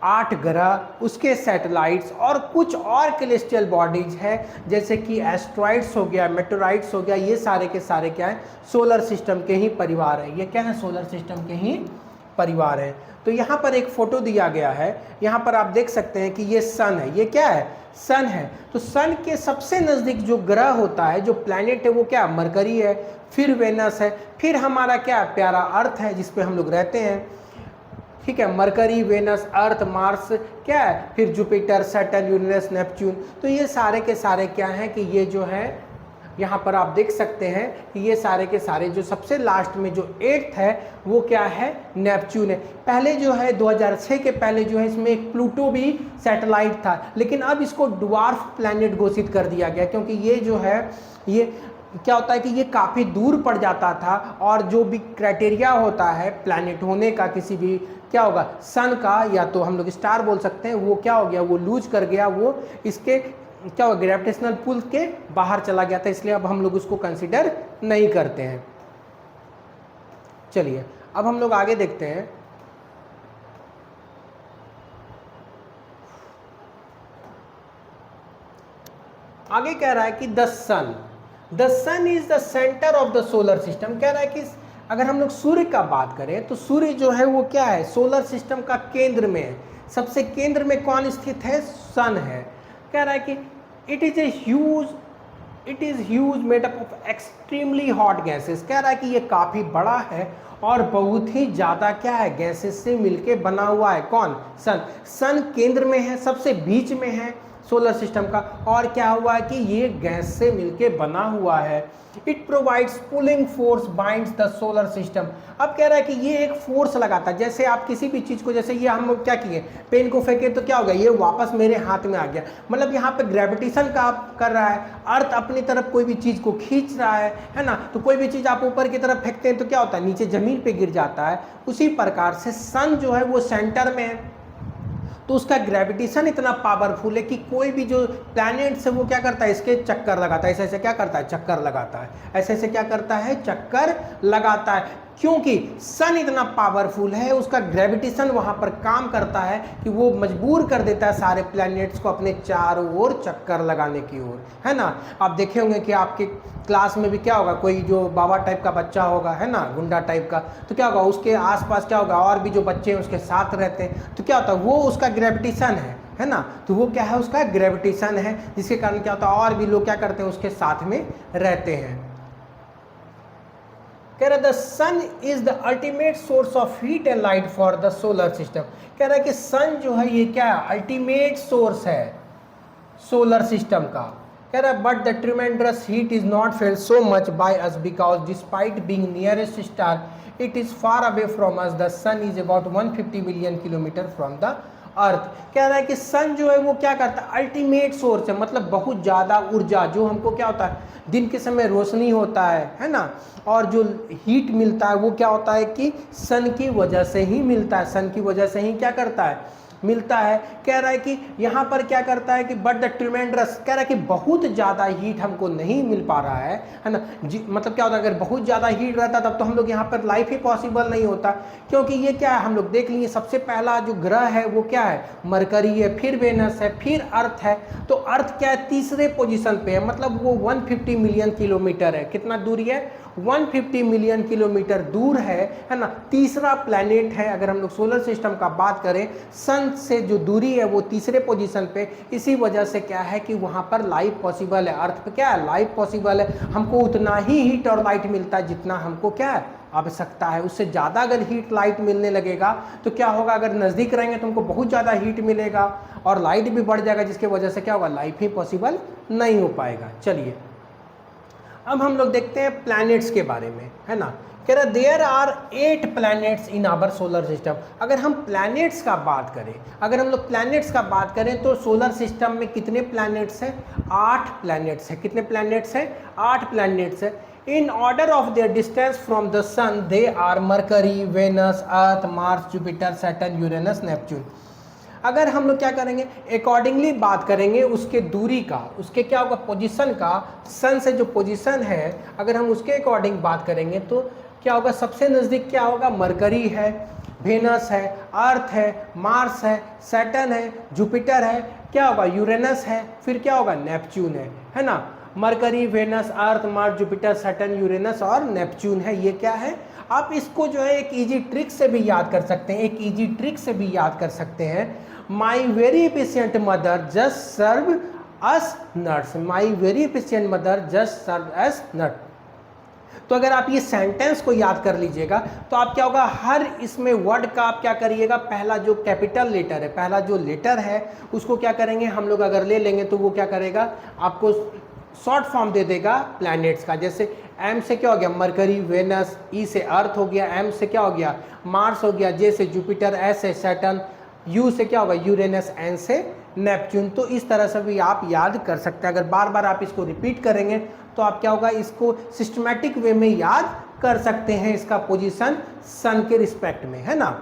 8 ग्रह, उसके सैटेलाइट्स और कुछ और कैलेस्टियल बॉडीज है, जैसे कि एस्ट्रॉइड्स हो गया, मेटेराइट्स हो गया, ये सारे के सारे क्या है, सोलर सिस्टम के ही परिवार है। ये क्या है, सोलर सिस्टम के ही परिवार है। तो यहाँ पर एक फोटो दिया गया है, यहाँ पर आप देख सकते हैं कि ये सन है, ये क्या है, सन है। तो सन के सबसे नज़दीक जो ग्रह होता है, जो प्लैनेट है, वो क्या, मरकरी है, फिर वेनस है, फिर हमारा क्या प्यारा अर्थ है जिस पे हम लोग रहते हैं, ठीक है, मरकरी, वेनस, अर्थ, मार्स, क्या है, फिर जुपिटर, सैटर्न, यूरेनस, नेपच्यून। तो ये सारे के सारे क्या हैं कि ये जो है, यहाँ पर आप देख सकते हैं कि ये सारे के सारे जो सबसे लास्ट में जो 8th है वो क्या है, नेपच्यून है। पहले जो है 2006 के पहले जो है इसमें एक प्लूटो भी सैटेलाइट था, लेकिन अब इसको ड्वार्फ प्लैनेट घोषित कर दिया गया, क्योंकि ये जो है, ये क्या होता है कि ये काफ़ी दूर पड़ जाता था, और जो भी क्राइटेरिया होता है प्लैनेट होने का किसी भी, क्या होगा, सन का, या तो हम लोग स्टार बोल सकते हैं, वो क्या हो गया, वो लूज कर गया, वो इसके क्या होगा, ग्रेविटेशनल पुल के बाहर चला गया था, इसलिए अब हम लोग उसको कंसिडर नहीं करते हैं। चलिए अब हम लोग आगे देखते हैं। आगे कह रहा है कि the sun is the centre of the solar system. कह रहा है कि अगर हम लोग सूर्य का बात करें तो सूर्य जो है वो क्या है, सोलर सिस्टम का केंद्र में है। सबसे केंद्र में कौन स्थित है, सन है। कह रहा है कि it is huge made up of extremely hot gases. कह रहा है कि ये काफ़ी बड़ा है और बहुत ही ज़्यादा क्या है, गैसेस से मिलके बना हुआ है। कौन, सन केंद्र में है, सबसे बीच में है सोलर सिस्टम का, और क्या हुआ है कि ये गैस से मिलके बना हुआ है। It provides pulling force binds the solar system. अब कह रहा है कि ये एक फोर्स लगाता है, जैसे आप किसी भी चीज़ को, जैसे ये हम क्या किए, पेन को फेंके तो क्या होगा, ये वापस मेरे हाथ में आ गया, मतलब यहाँ पे ग्रेविटेशन का कर रहा है, अर्थ अपनी तरफ कोई भी चीज़ को खींच रहा है ना। तो कोई भी चीज़ आप ऊपर की तरफ फेंकते हैं तो क्या होता है, नीचे ज़मीन पे गिर जाता है। उसी प्रकार से सन जो है वो सेंटर में है, तो उसका ग्रेविटेशन इतना पावरफुल है कि कोई भी जो प्लैनेट्स है वो क्या करता है, इसके चक्कर लगाता है, ऐसे ऐसे क्या करता है, चक्कर लगाता है, ऐसे ऐसे क्या करता है, चक्कर लगाता है। क्योंकि सन इतना पावरफुल है, उसका ग्रेविटेशन वहाँ पर काम करता है कि वो मजबूर कर देता है सारे प्लैनेट्स को अपने चारों ओर चक्कर लगाने की ओर, है ना। आप देखे होंगे कि आपके क्लास में भी क्या होगा, कोई जो बाबा टाइप का बच्चा होगा, है ना, गुंडा टाइप का, तो क्या होगा, उसके आसपास क्या होगा, और भी जो बच्चे हैं उसके साथ रहते हैं, तो क्या होता है, वो उसका ग्रेविटेशन है ना। तो वो क्या है, उसका ग्रेविटेशन है, जिसके कारण क्या होता है, और भी लोग क्या करते हैं, उसके साथ में रहते हैं। कह रहा है the sun is the ultimate source of heat and light for the solar system. कह रहा है कि सन जो है ये क्या है, अल्टीमेट सोर्स है सोलर सिस्टम का। कह रहा है but the tremendous heat is not felt so much by us because despite being nearest star it is far away from us. The sun is about 150 million kilometre from the earth. कह रहा है कि सन जो है वो क्या करता है, अल्टीमेट सोर्स है, मतलब बहुत ज़्यादा ऊर्जा, जो हमको क्या होता है, दिन के समय रोशनी होता है ना, और जो हीट मिलता है वो क्या होता है कि सन की वजह से ही मिलता है, सन की वजह से ही क्या करता है, मिलता है। कह रहा है कि यहाँ पर क्या करता है कि बट द ट्रिमेंडस, कह रहा है कि बहुत ज़्यादा हीट हमको नहीं मिल पा रहा है ना। मतलब क्या होता है, अगर बहुत ज़्यादा हीट रहता तब तो हम लोग यहाँ पर लाइफ ही पॉसिबल नहीं होता, क्योंकि ये क्या है, हम लोग देख लिए सबसे पहला जो ग्रह है वो क्या है, मरकरी है, फिर वेनस है, फिर अर्थ है। तो अर्थ क्या है, तीसरे पोजीशन पे है, मतलब वो 150 मिलियन किलोमीटर है। कितना दूरी है, 150 मिलियन किलोमीटर दूर है ना। तीसरा प्लैनेट है, अगर हम लोग सोलर सिस्टम का बात करें, सन से जो दूरी है वो तीसरे पोजीशन पे, इसी वजह से क्या है कि वहाँ पर लाइफ पॉसिबल है। अर्थ पे क्या है, लाइफ पॉसिबल है। हमको उतना ही हीट और लाइट मिलता है जितना हमको क्या है आवश्यकता है। उससे ज़्यादा अगर हीट लाइट मिलने लगेगा तो क्या होगा, अगर नज़दीक रहेंगे तो हमको बहुत ज़्यादा हीट मिलेगा और लाइट भी बढ़ जाएगा, जिसकी वजह से क्या होगा, लाइफ ही पॉसिबल नहीं हो पाएगा। चलिए अब हम लोग देखते हैं प्लैनेट्स के बारे में, है ना। कह रहा there are 8 planets in our solar system. अगर हम प्लैनेट्स का बात करें, अगर हम लोग प्लैनेट्स का बात करें तो सोलर सिस्टम में कितने प्लैनेट्स हैं, 8 प्लैनेट्स हैं। कितने प्लैनेट्स हैं, 8 प्लैनेट्स हैं। In order of their distance from the sun they are Mercury, Venus, Earth, Mars, Jupiter, Saturn, Uranus, Neptune. अगर हम लोग क्या करेंगे, अकॉर्डिंगली बात करेंगे उसके दूरी का, उसके क्या होगा पोजीशन का, सन से जो पोजीशन है अगर हम उसके अकॉर्डिंग बात करेंगे तो क्या होगा, सबसे नज़दीक क्या होगा, मरकरी है, वेनस है, अर्थ है, मार्स है, सैटर्न है, जुपिटर है, क्या होगा यूरेनस है, फिर क्या होगा नेपच्यून है ना। Mercury, Venus, Earth, Mars, Jupiter, Saturn, Uranus और नेपच्यून है। ये क्या है, आप इसको जो है एक इजी ट्रिक से भी याद कर सकते हैं, एक इजी ट्रिक से भी याद कर सकते हैं। My very efficient mother just serve us nuts, my very efficient mother just serve us nut. तो अगर आप ये सेंटेंस को याद कर लीजिएगा तो आप क्या होगा, हर इसमें वर्ड का आप क्या करिएगा, पहला जो कैपिटल लेटर है, पहला जो लेटर है उसको क्या करेंगे हम लोग, अगर ले लेंगे तो वो क्या करेगा, आपको शॉर्ट फॉर्म दे देगा प्लैनेट्स का। जैसे एम से क्या हो गया, मरकरी, वेनस, ई से अर्थ हो गया, एम से क्या हो गया, मार्स हो गया, जे से जुपिटर, एस से सैटर्न, यू से क्या होगा, यूरेनस, एन से नेपच्यून। तो इस तरह से भी आप याद कर सकते हैं। अगर बार बार आप इसको रिपीट करेंगे तो आप क्या होगा, इसको सिस्टमैटिक वे में याद कर सकते हैं, इसका पोजीशन सन के रिस्पेक्ट में, है ना।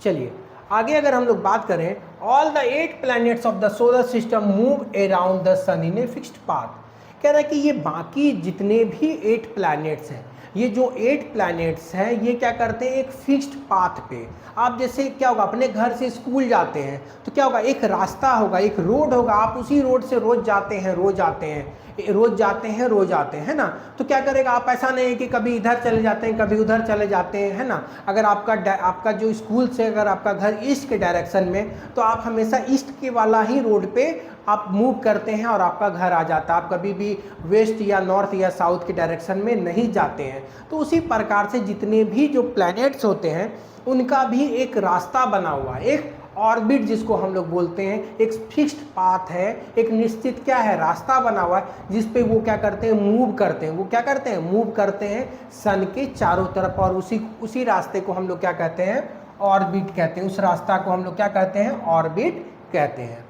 चलिए आगे अगर हम लोग बात करें, all the 8 planets of the solar system move around the sun in a fixed path. कह रहा है कि ये बाकी जितने भी 8 प्लैनेट्स हैं, ये जो 8 प्लैनेट्स हैं ये क्या करते हैं, एक फिक्स्ड पाथ पे। आप जैसे क्या होगा, अपने घर से स्कूल जाते हैं तो क्या होगा, एक रास्ता होगा, एक रोड होगा, आप उसी रोड से रोज जाते हैं, रोज आते हैं, रोज जाते हैं, रोज आते हैं, है ना। तो क्या करेगा, आप ऐसा नहीं है कि कभी इधर चले जाते हैं, कभी उधर चले जाते हैं, है ना। अगर आपका जो स्कूल से अगर आपका घर ईस्ट के डायरेक्शन में, तो आप हमेशा ईस्ट के वाला ही रोड पे आप मूव करते हैं और आपका घर आ जाता है। आप कभी भी वेस्ट या नॉर्थ या साउथ के डायरेक्शन में नहीं जाते हैं। तो उसी प्रकार से जितने भी जो प्लैनेट्स होते हैं उनका भी एक रास्ता बना हुआ है, एक ऑर्बिट जिसको हम लोग बोलते हैं, एक फिक्स्ड पाथ है, एक निश्चित क्या है, रास्ता बना हुआ है, जिस पे वो क्या करते हैं, मूव करते हैं। वो क्या करते हैं, मूव करते हैं सन के चारों तरफ, और उसी रास्ते को हम लोग क्या कहते हैं, ऑर्बिट कहते हैं। उस रास्ता को हम लोग क्या कहते हैं, ऑर्बिट कहते हैं।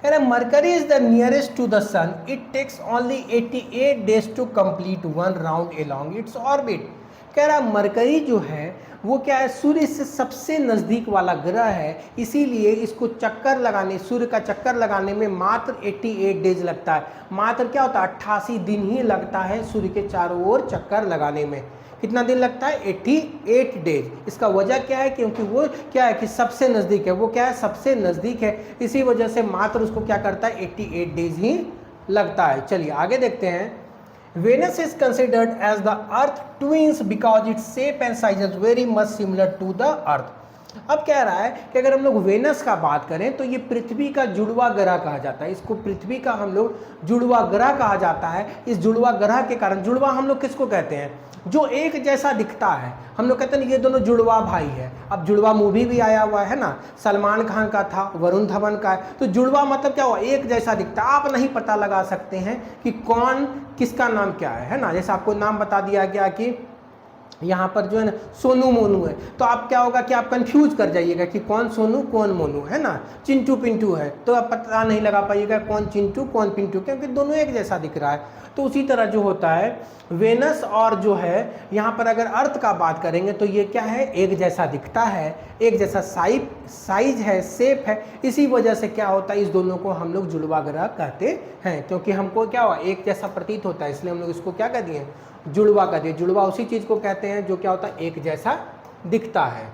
कह रहे Mercury is the nearest to the sun, it takes only 88 days to complete 1 round along its orbit. कह रहा मरकरी जो है वो क्या है, सूर्य से सबसे नज़दीक वाला ग्रह है, इसीलिए इसको चक्कर लगाने, सूर्य का चक्कर लगाने में मात्र 88 डेज लगता है। मात्र क्या होता है, 88 दिन ही लगता है सूर्य के चारों ओर चक्कर लगाने में। कितना दिन लगता है, 88 डेज। इसका वजह क्या है, क्योंकि वो क्या है कि सबसे नज़दीक है, वो क्या है, सबसे नज़दीक है, इसी वजह से मात्र उसको क्या करता है, 88 डेज ही लगता है। चलिए आगे देखते हैं। Venus is considered as the Earth twins because its shape and size is very much similar to the Earth. अब कह रहा है कि अगर हम लोग वेनस का बात करें तो ये पृथ्वी का जुड़वा ग्रह कहा जाता है। इसको पृथ्वी का हम लोग जुड़वा ग्रह कहा जाता है। इस जुड़वा ग्रह के कारण, जुड़वा हम लोग किसको कहते हैं, जो एक जैसा दिखता है। हम लोग कहते हैं ये दोनों जुड़वा भाई है। अब जुड़वा मूवी भी आया हुआ है ना, सलमान खान का था, वरुण धवन का है। तो जुड़वा मतलब क्या हुआ, एक जैसा दिखता है। आप नहीं पता लगा सकते हैं कि कौन किसका नाम क्या है ना। जैसे आपको नाम बता दिया गया कि यहाँ पर जो है ना सोनू मोनू है, तो आप क्या होगा कि आप कंफ्यूज कर जाइएगा कि कौन सोनू कौन मोनू, है ना। चिंटू पिंटू है तो आप पता नहीं लगा पाइएगा कौन चिंटू कौन पिंटू, क्योंकि दोनों एक जैसा दिख रहा है। तो उसी तरह जो होता है वेनस और जो है यहाँ पर अगर अर्थ का बात करेंगे तो ये क्या है, एक जैसा दिखता है, एक जैसा साइज है, शेप है। इसी वजह से क्या होता है, इस दोनों को हम लोग जुड़वा ग्रह कहते हैं, क्योंकि हमको क्या हुआ, एक जैसा प्रतीत होता है, इसलिए हम लोग इसको क्या कह दिए, जुड़वा कर दिए। जुड़वा उसी चीज को कहते हैं जो क्या होता है, एक जैसा दिखता है।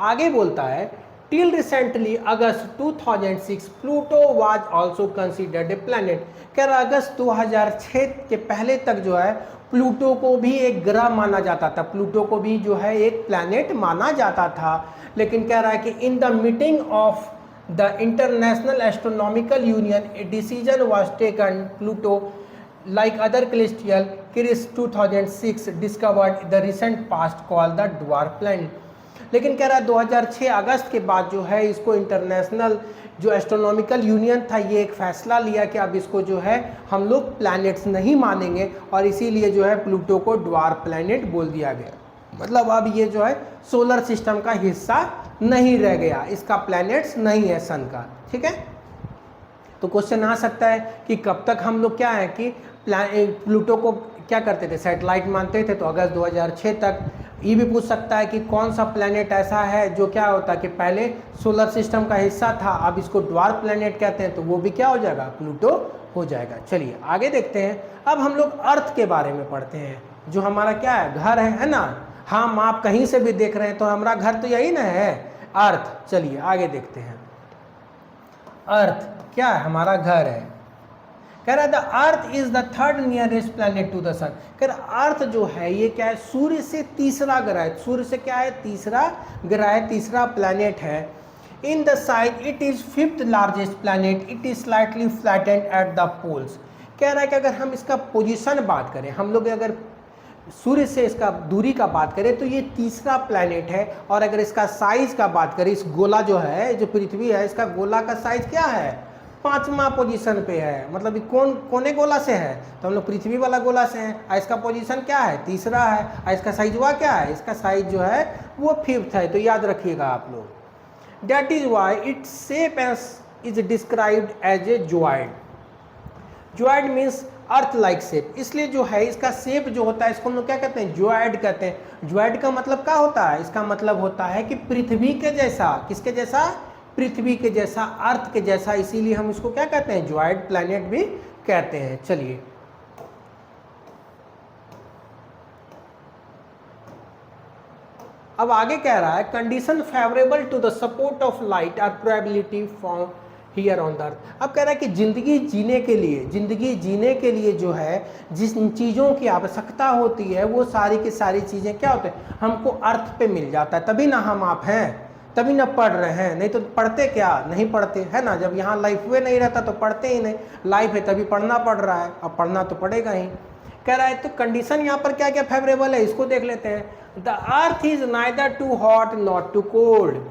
आगे बोलता है Till recently, August 2006, Pluto was also considered a planet. कह रहा अगस्त 2006 के पहले तक जो है प्लूटो को भी एक ग्रह माना जाता था, प्लूटो को भी जो है एक प्लैनेट माना जाता था। लेकिन कह रहा है कि in the meeting of the international astronomical union a decision was taken Pluto like other celestial Kiris 2006 discovered the recent past called the dwarf planet। लेकिन कह रहा है 2006 अगस्त के बाद जो है इसको इंटरनेशनल जो एस्ट्रोनॉमिकल यूनियन था ये एक फैसला लिया कि अब इसको जो है हम लोग प्लैनेट्स नहीं मानेंगे और इसीलिए जो है प्लूटो को ड्वार्फ प्लैनेट बोल दिया गया। मतलब अब ये जो है सोलर सिस्टम का हिस्सा नहीं रह गया, इसका प्लैनेट्स नहीं है सन का। ठीक है, तो क्वेश्चन आ सकता है कि कब तक हम लोग क्या है कि प्लूटो को क्या करते थे, सैटेलाइट मानते थे, तो अगस्त 2006 तक। ये भी पूछ सकता है कि कौन सा प्लैनेट ऐसा है जो क्या होता है कि पहले सोलर सिस्टम का हिस्सा था, अब इसको ड्वार्फ प्लैनेट कहते हैं, तो वो भी क्या हो जाएगा, प्लूटो हो जाएगा। चलिए आगे देखते हैं। अब हम लोग अर्थ के बारे में पढ़ते हैं, जो हमारा क्या है, घर है ना। हम आप कहीं से भी देख रहे हैं तो हमारा घर तो यही ना है, अर्थ। चलिए आगे देखते हैं। अर्थ क्या है, हमारा घर है। कह रहा है the earth is the third nearest planet to the sun. कह रहा अर्थ जो है ये क्या है, सूर्य से तीसरा ग्रह है। सूर्य से क्या है, तीसरा ग्रह है, तीसरा प्लैनेट है। In the size it is fifth largest planet, it is slightly flattened at the poles. कह रहा है कि अगर हम इसका पोजीशन बात करें, हम लोग अगर सूर्य से इसका दूरी का बात करें तो ये तीसरा प्लैनेट है। और अगर इसका साइज का बात करें, इस गोला जो है, जो पृथ्वी है, इसका गोला का साइज क्या है, 5वां पोजीशन पे है। मतलब कौन कोने गोला से है, तो हम लोग पृथ्वी वाला गोला से हैं। और इसका पोजीशन क्या है, तीसरा है। और इसका साइज हुआ क्या है, इसका साइज जो है वो 5th है। तो याद रखिएगा आप लोग। That is why its shape is described as a geoid. Geoid means earth like shape, इसलिए जो है इसका शेप जो होता है इसको हम लोग क्या कहते हैं, जोइड कहते हैं। जोइड का मतलब क्या होता है, इसका मतलब होता है कि पृथ्वी के जैसा। किसके जैसा, पृथ्वी के जैसा, अर्थ के जैसा। इसीलिए हम इसको क्या कहते हैं, जोइड प्लैनेट भी कहते हैं। चलिए अब आगे कह रहा है condition favourable to the support of light are probability form here on the earth. अब कह रहा है कि जिंदगी जीने के लिए जो है जिन चीज़ों की आवश्यकता होती है वो सारी की सारी चीज़ें क्या होते हैं, हमको अर्थ पे मिल जाता है। तभी ना हम आप हैं, तभी ना पढ़ रहे हैं, नहीं तो पढ़ते क्या, नहीं पढ़ते है ना। जब यहाँ लाइफ वे नहीं रहता तो पढ़ते ही नहीं, लाइफ है तभी पढ़ना पड़ रहा है, अब पढ़ना तो पड़ेगा ही। कह रहा है तो कंडीशन यहाँ पर क्या क्या फेवरेबल है, इसको देख लेते हैं। The earth is neither too hot not too cold.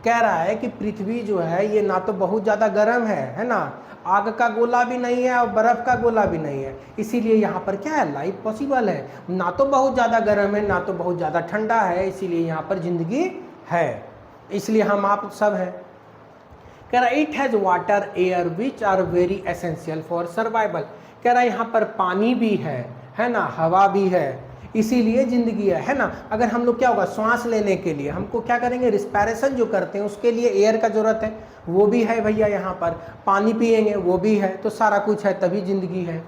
कह रहा है कि पृथ्वी जो है ये ना तो बहुत ज़्यादा गर्म है ना, आग का गोला भी नहीं है और बर्फ़ का गोला भी नहीं है। इसीलिए यहाँ पर क्या है, लाइफ पॉसिबल है। ना तो बहुत ज़्यादा गर्म है, ना तो बहुत ज़्यादा ठंडा है, इसीलिए यहाँ पर जिंदगी है। इसलिए हम आप सब हैं। कह रहा it has water air which are very essential for survival. कह रहा है यहाँ पर पानी भी है ना, हवा भी है, इसीलिए ज़िंदगी है ना। अगर हम लोग क्या होगा, श्वास लेने के लिए हमको क्या करेंगे, रिस्पायरेशन जो करते हैं उसके लिए एयर का ज़रूरत है, वो भी है भैया यहाँ पर। पानी पिएंगे वो भी है, तो सारा कुछ है तभी ज़िंदगी है।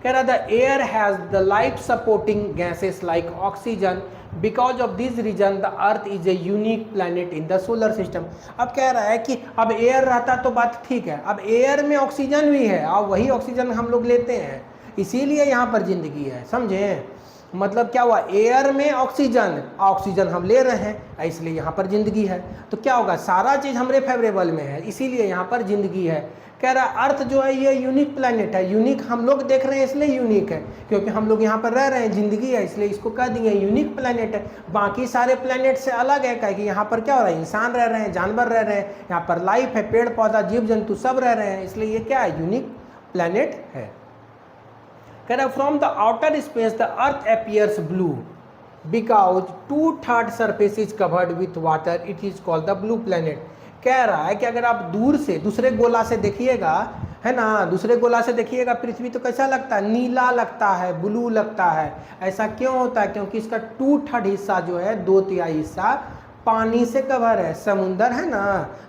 कह रहा the air has the life supporting gases like oxygen, because of this reason the earth is a unique planet in the solar system. अब कह रहा है कि अब एयर रहता तो बात ठीक है, अब एयर में ऑक्सीजन भी है और वही ऑक्सीजन हम लोग लेते हैं, इसीलिए यहाँ पर जिंदगी है, समझे। मतलब क्या हुआ, एयर में ऑक्सीजन हम ले रहे हैं, इसलिए यहाँ पर जिंदगी है। तो क्या होगा, सारा चीज़ हमारे फेवरेबल में है, इसीलिए यहाँ पर जिंदगी है। कह रहा है अर्थ जो है ये यूनिक प्लैनेट है। यूनिक हम लोग देख रहे हैं इसलिए यूनिक है, क्योंकि हम लोग यहाँ पर रह रहे हैं, जिंदगी है, इसलिए इसको कह दिए यूनिक प्लैनेट है। बाकी सारे प्लैनेट से अलग है, क्या कि यहाँ पर क्या हो रहा है, इंसान रह रहे हैं, जानवर रह रहे हैं, यहाँ पर लाइफ है, पेड़ पौधा जीव जंतु सब रह रहे हैं, इसलिए ये क्या है, यूनिक प्लैनेट है। कह रहा from the outer space the earth appears blue because 2/3 surface is covered with water, it is called the blue planet. कह रहा है कि अगर आप दूर से दूसरे गोला से देखिएगा, है ना, दूसरे गोला से देखिएगा पृथ्वी, तो कैसा लगता है, नीला लगता है, ब्लू लगता है। ऐसा क्यों होता है, क्योंकि इसका 2/3 हिस्सा जो है, 2/3 हिस्सा पानी से कवर है, समुंदर है ना,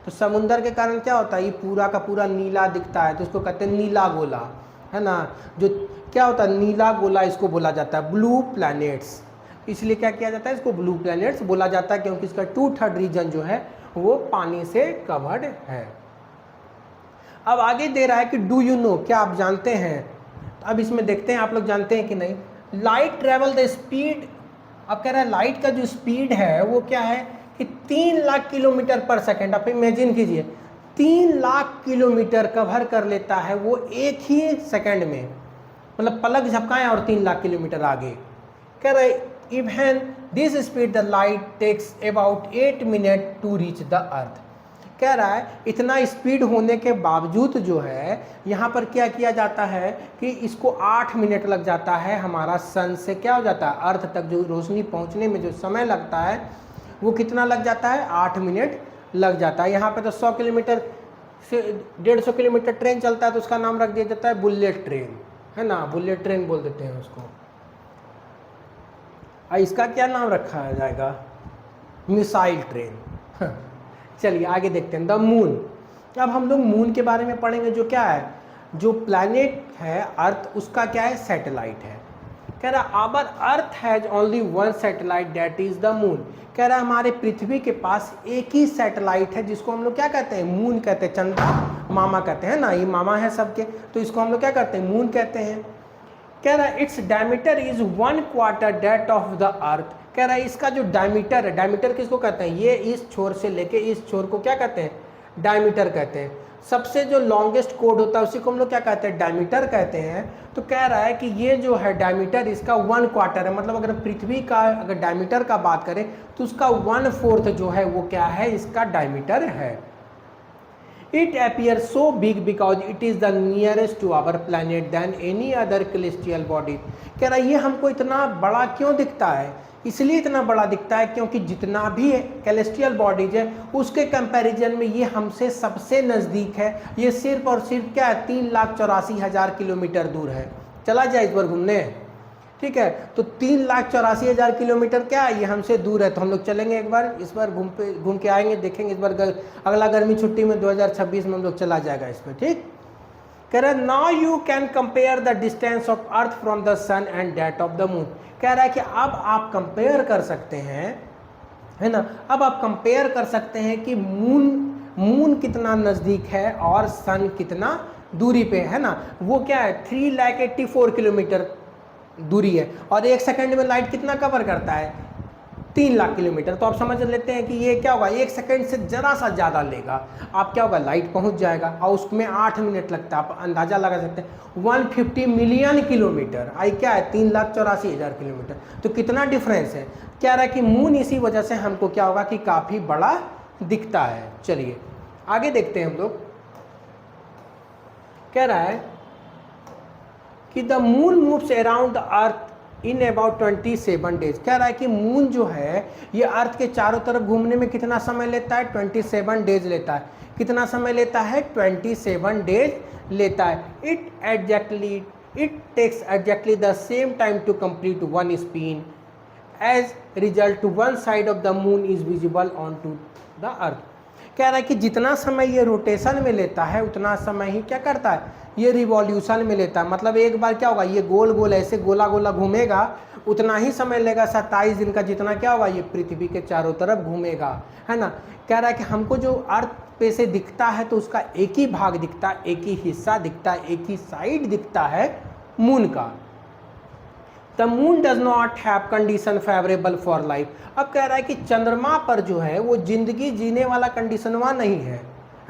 तो समुंदर के कारण क्या होता है, ये पूरा का पूरा नीला दिखता है, तो इसको कहते हैं नीला गोला, है ना। जो क्या होता है, नीला गोला इसको बोला जाता है, ब्लू प्लैनेट्स। इसलिए क्या किया जाता है, इसको ब्लू प्लैनेट्स बोला जाता है, क्योंकि इसका 2/3 रीजन जो है वो पानी से कवर्ड है। अब आगे दे रहा है कि डू यू नो, क्या आप जानते हैं। तो अब इसमें देखते हैं आप लोग जानते हैं कि नहीं। लाइट ट्रेवल द स्पीड, अब कह रहा है लाइट का जो स्पीड है वो क्या है कि 3 लाख किलोमीटर पर सेकेंड। आप इमेजिन कीजिए 3 लाख किलोमीटर कवर कर लेता है वो एक ही सेकंड में, मतलब पलक झपकाएं और 3 लाख किलोमीटर आगे। कह रहे even this speed the light takes about 8 minute to reach the earth. कह रहा है इतना स्पीड होने के बावजूद जो है यहाँ पर क्या किया जाता है कि इसको 8 मिनट लग जाता है हमारा सन से क्या हो जाता है अर्थ तक जो रोशनी पहुँचने में जो समय लगता है वो कितना लग जाता है, 8 मिनट लग जाता है। यहाँ पे तो 100 किलोमीटर से 150 किलोमीटर ट्रेन चलता है तो उसका नाम रख दिया जाता है बुलेट ट्रेन, है ना, बुलेट ट्रेन बोल देते हैं उसको। इसका क्या नाम रखा जाएगा, मिसाइल ट्रेन। चलिए आगे देखते हैं द मून। अब हम लोग मून के बारे में पढ़ेंगे, जो क्या है, जो प्लैनेट है अर्थ उसका क्या है, सैटेलाइट है। कह रहा our earth has only one satellite that is the moon. कह रहा हमारे पृथ्वी के पास एक ही सैटेलाइट है जिसको हम लोग क्या कहते हैं, मून कहते हैं। चंद्रमा मामा कहते हैं ना, ये मामा है सबके, तो इसको हम लोग क्या कहते हैं, मून कहते हैं। कह रहा है its diameter is 1/4 that of the earth. कह रहा है इसका जो डायमीटर है, डायमीटर किसको कहते हैं, ये इस छोर से लेके इस छोर को क्या कहते हैं, डायमीटर कहते हैं। सबसे जो लॉन्गेस्ट कोड होता है उसी को हम लोग क्या कहते हैं, डायमीटर कहते हैं। तो कह रहा है कि ये जो है डायमीटर इसका 1/4 है, मतलब अगर पृथ्वी का अगर डायमीटर का बात करें तो उसका 1/4 जो है वो क्या है, इसका डायमीटर है। It appears so big because it is the nearest to our planet than any other celestial body। कह रहा है ये हमको इतना बड़ा क्यों दिखता है, इसलिए इतना बड़ा दिखता है क्योंकि जितना भी कैलेस्ट्रियल बॉडीज है उसके कंपैरिजन में ये हमसे सबसे नज़दीक है। ये सिर्फ और सिर्फ क्या है, 3,84,000 किलोमीटर दूर है। चला जाए इस बार घूमने, ठीक है। तो 3,84,000 किलोमीटर क्या है, ये हमसे दूर है। तो हम लोग चलेंगे एक बार, इस बार घूम के आएंगे, देखेंगे इस बार अगला गर्मी छुट्टी में 2026 में हम लोग चला जाएगा इस पर, ठीक। कह रहा है now you can compare the distance of earth from the sun and that of the moon. कह रहा है कि अब आप कंपेयर कर सकते हैं, है ना, अब आप कंपेयर कर सकते हैं कि मून कितना नज़दीक है और सन कितना दूरी पे है ना। वो क्या है 3,84,000 किलोमीटर दूरी है और 1 सेकंड में लाइट कितना कवर करता है, 3 लाख किलोमीटर। तो आप समझ लेते हैं कि ये क्या होगा, 1 सेकंड से ज़रा सा ज़्यादा लेगा, आप क्या होगा, लाइट पहुंच जाएगा और उसमें 8 मिनट लगता है। आप अंदाज़ा लगा सकते हैं 150 मिलियन किलोमीटर, आई क्या है 3,84,000 किलोमीटर। तो कितना डिफरेंस है। क्या रहा है कि मून इसी वजह से हमको क्या होगा कि काफ़ी बड़ा दिखता है। चलिए आगे देखते हैं हम लोग। कह रहा है कि the moon moves around the earth in about 27 days. कह रहा है कि मून जो है ये अर्थ के चारों तरफ घूमने में कितना समय लेता है, 27 डेज लेता है। कितना समय लेता है, 27 डेज लेता है। It takes exactly the same time to complete one spin. As result one side of the moon is visible on to the earth. कह रहा है कि जितना समय ये रोटेशन में लेता है उतना समय ही क्या करता है, ये रिवॉल्यूशन में लेता है। मतलब एक बार क्या होगा, ये गोल गोल ऐसे गोला गोला घूमेगा, उतना ही समय लेगा 27 दिन का, जितना क्या होगा ये पृथ्वी के चारों तरफ घूमेगा, है ना। कह रहा है कि हमको जो अर्थ पे से दिखता है तो उसका एक ही भाग दिखता है, एक ही हिस्सा दिखता है, एक ही साइड दिखता है मून का। The moon does not have condition favourable for life. अब कह रहा है कि चंद्रमा पर जो है वो जिंदगी जीने वाला कंडीशन वहाँ नहीं है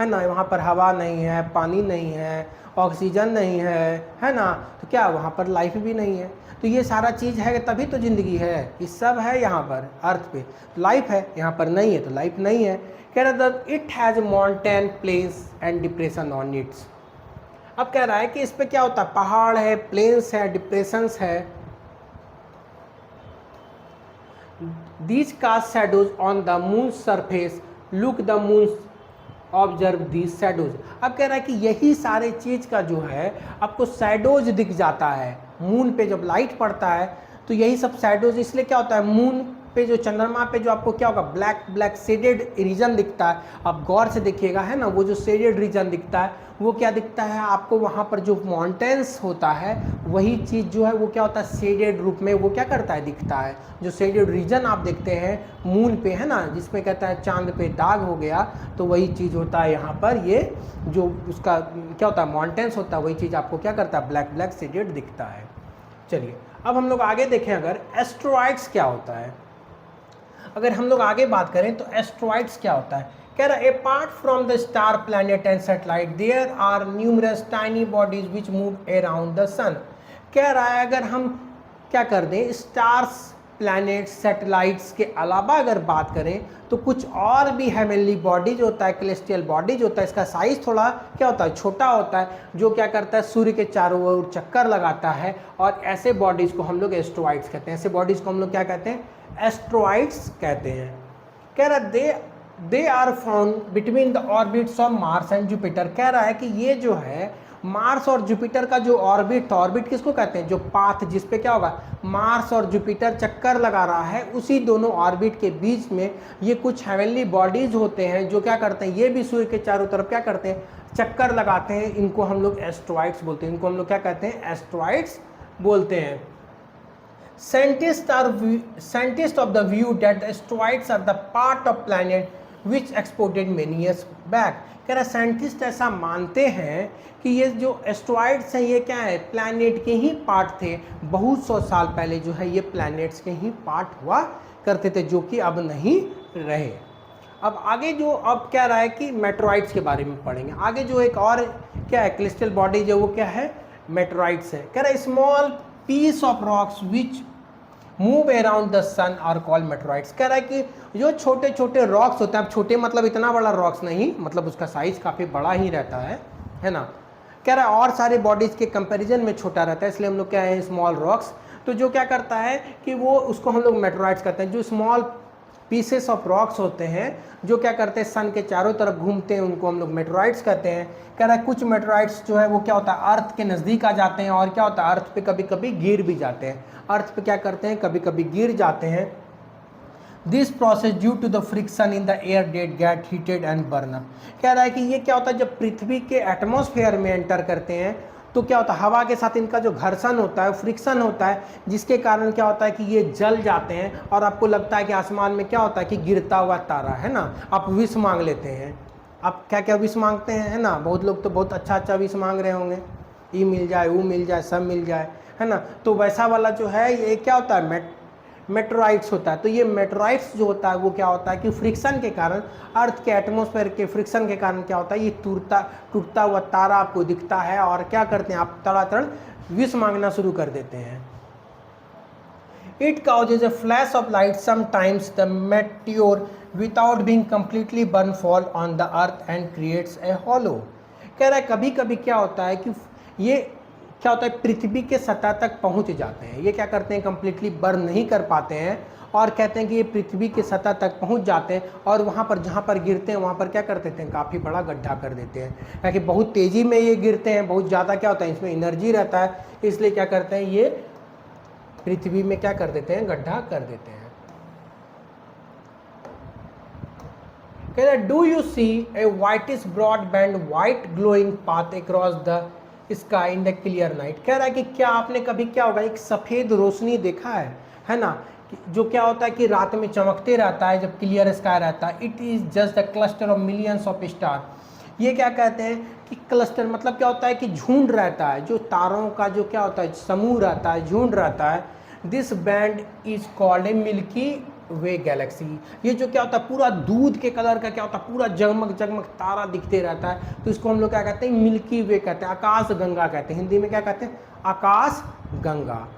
ना। वहाँ पर हवा नहीं है, पानी नहीं है, ऑक्सीजन नहीं है ना। तो क्या वहाँ पर लाइफ भी नहीं है। तो ये सारा चीज़ है तभी तो ज़िंदगी है, ये सब है यहाँ पर अर्थ पे। लाइफ है, यहाँ पर नहीं है तो लाइफ नहीं है। कह रहा है it has mountain plains and depression on its. अब कह रहा है कि इस पर क्या होता है, पहाड़ है, प्लेन्स है, डिप्रेशंस है। These cast shadows on the moon's surface. Look the moon observe these shadows। अब कह रहा है कि यही सारे चीज़ का जो है आपको शैडोज दिख जाता है मून पे। जब लाइट पड़ता है तो यही सब शैडोज, इसलिए क्या होता है मून पे जो चंद्रमा पे जो आपको क्या होगा ब्लैक ब्लैक शेडेड रीजन दिखता है, आप गौर से देखिएगा है ना, वो जो शेडेड रीजन दिखता है वो क्या दिखता है आपको, वहाँ पर जो माउंटेन्स होता है वही चीज़ जो है वो क्या होता है शेडेड रूप में वो क्या करता है दिखता है। जो शेडेड रीजन आप देखते हैं मून पे है ना, जिसमें कहता है चांद पे दाग हो गया, तो वही चीज़ होता है यहाँ पर, ये जो उसका क्या होता है माउंटेन्स होता है वही चीज़ आपको क्या करता है ब्लैक ब्लैक शेडेड दिखता है। चलिए अब हम लोग आगे देखें, अगर एस्ट्रॉइड्स क्या होता है, अगर हम लोग आगे बात करें तो एस्ट्रॉइड्स क्या होता है। कह रहा है apart from the star planet and satellite there are numerous tiny bodies which move around the sun. कह रहा है अगर हम क्या कर दें स्टार्स प्लैनेट सैटेलाइट्स के अलावा अगर बात करें तो कुछ और भी हेवनली बॉडीज होता है, कैलेस्टियल बॉडीज होता है, इसका साइज थोड़ा क्या होता है छोटा होता है, जो क्या करता है सूर्य के चारों ओर चक्कर लगाता है, और ऐसे बॉडीज को हम लोग एस्ट्रॉइड्स कहते हैं। ऐसे बॉडीज को हम लोग क्या कहते हैं एस्ट्रॉइड्स कहते हैं। कह रहा they are found between the orbits of Mars and Jupiter. कह रहा है कि ये जो है मार्स और जुपिटर का जो ऑर्बिट था, ऑर्बिट किसको कहते हैं जो पाथ जिस पे क्या होगा मार्स और जुपिटर चक्कर लगा रहा है, उसी दोनों ऑर्बिट के बीच में ये कुछ हेवनली बॉडीज होते हैं जो क्या करते हैं ये भी सूर्य के चारों तरफ क्या करते हैं चक्कर लगाते हैं, इनको हम लोग एस्ट्रॉइड्स बोलते हैं। इनको हम लोग क्या कहते हैं एस्ट्रॉइड्स बोलते हैं। Scientists of the view that asteroids are the part of planet which exploded many years back। कह रहा साइंटिस्ट ऐसा मानते हैं कि ये जो एस्ट्रॉइड्स हैं ये क्या है प्लैनेट के ही पार्ट थे, बहुत सौ साल पहले जो है ये प्लैनेट्स के ही पार्ट हुआ करते थे, जो कि अब नहीं रहे। अब आगे जो अब क्या रहा है कि मेटेरॉइड्स के बारे में पढ़ेंगे। आगे जो एक और क्या है क्रिस्टल बॉडी जो वो क्या है मेटेरॉइड्स है। कह रहा है small piece of rocks which move around the sun are called meteoroids. कह रहा है कि जो छोटे छोटे रॉक्स होते हैं, अब छोटे मतलब इतना बड़ा रॉक्स नहीं, मतलब उसका साइज काफ़ी बड़ा ही रहता है ना। कह रहा है और सारे बॉडीज़ के कंपैरिजन में छोटा रहता है, इसलिए हम लोग क्या है स्मॉल रॉक्स। तो जो क्या करता है कि वो उसको हम लोग मेटेरॉइड्स कहते हैं। जो स्मॉल पीसेस ऑफ रॉक्स होते हैं जो क्या करते हैं सन के चारों तरफ घूमते हैं, उनको हम लोग मेटेरॉइड्स कहते हैं। कह रहा है कुछ मेटेरॉइड्स जो है वो क्या होता है अर्थ के नज़दीक आ जाते हैं, और क्या होता है अर्थ पे कभी कभी गिर भी जाते हैं। अर्थ पे क्या करते हैं कभी कभी गिर जाते हैं। This process due to the friction in the air that get heated and burn up. कह रहा है कि ये क्या होता है जब पृथ्वी के एटमॉस्फेयर में एंटर करते हैं तो क्या होता है हवा के साथ इनका जो घर्षण होता है फ्रिक्शन होता है, जिसके कारण क्या होता है कि ये जल जाते हैं, और आपको लगता है कि आसमान में क्या होता है कि गिरता हुआ तारा है ना। आप विश मांग लेते हैं, आप क्या क्या विश मांगते हैं है ना, बहुत लोग तो बहुत अच्छा अच्छा विश मांग रहे होंगे, ये मिल जाए वो मिल जाए सब मिल जाए है ना। तो वैसा वाला जो है ये क्या होता है मेटेरॉइड्स होता है। तो ये मेटेरॉइड्स जो होता है वो क्या होता है कि फ्रिक्शन के कारण अर्थ के एटमॉस्फेयर के फ्रिक्शन के कारण क्या होता है ये टूटता हुआ तारा आपको दिखता है, और क्या करते हैं आप तड़ातड़ विश मांगना शुरू कर देते हैं। It causes a flash of light sometimes the meteor without being completely burn fall on the earth and creates a hollow। कह रहा है कभी कभी क्या होता है कि ये क्या होता है पृथ्वी के सतह तक पहुंच जाते हैं, ये क्या करते हैं कंप्लीटली बर्न नहीं कर पाते हैं, और कहते हैं कि ये पृथ्वी के सतह तक पहुंच जाते हैं, और वहाँ पर जहाँ पर गिरते हैं वहाँ पर क्या कर देते हैं काफ़ी बड़ा गड्ढा कर देते हैं, क्योंकि बहुत तेज़ी में ये गिरते हैं, बहुत ज़्यादा क्या होता है इसमें एनर्जी रहता है, इसलिए क्या करते हैं ये पृथ्वी में क्या कर देते हैं गड्ढा कर देते हैं। कह रहे do you see a whitish broad band white glowing path across the sky in the clear night. कह रहा है कि क्या आपने कभी क्या होगा एक सफ़ेद रोशनी देखा है ना, जो क्या होता है कि रात में चमकते रहता है जब क्लियर स्काई रहता है। It is just the cluster of millions of star. ये क्या कहते हैं कि क्लस्टर मतलब क्या होता है कि झुंड रहता है, जो तारों का जो क्या होता है समूह रहता है झुंड रहता है। This band is called a milky way Galaxy. ये जो क्या होता है पूरा दूध के कलर का क्या होता है पूरा जगमग जगमग तारा दिखते रहता है, तो इसको हम लोग क्या कहते हैं मिल्की वे कहते हैं, आकाश गंगा कहते हैं, हिंदी में क्या कहते हैं आकाश गंगा।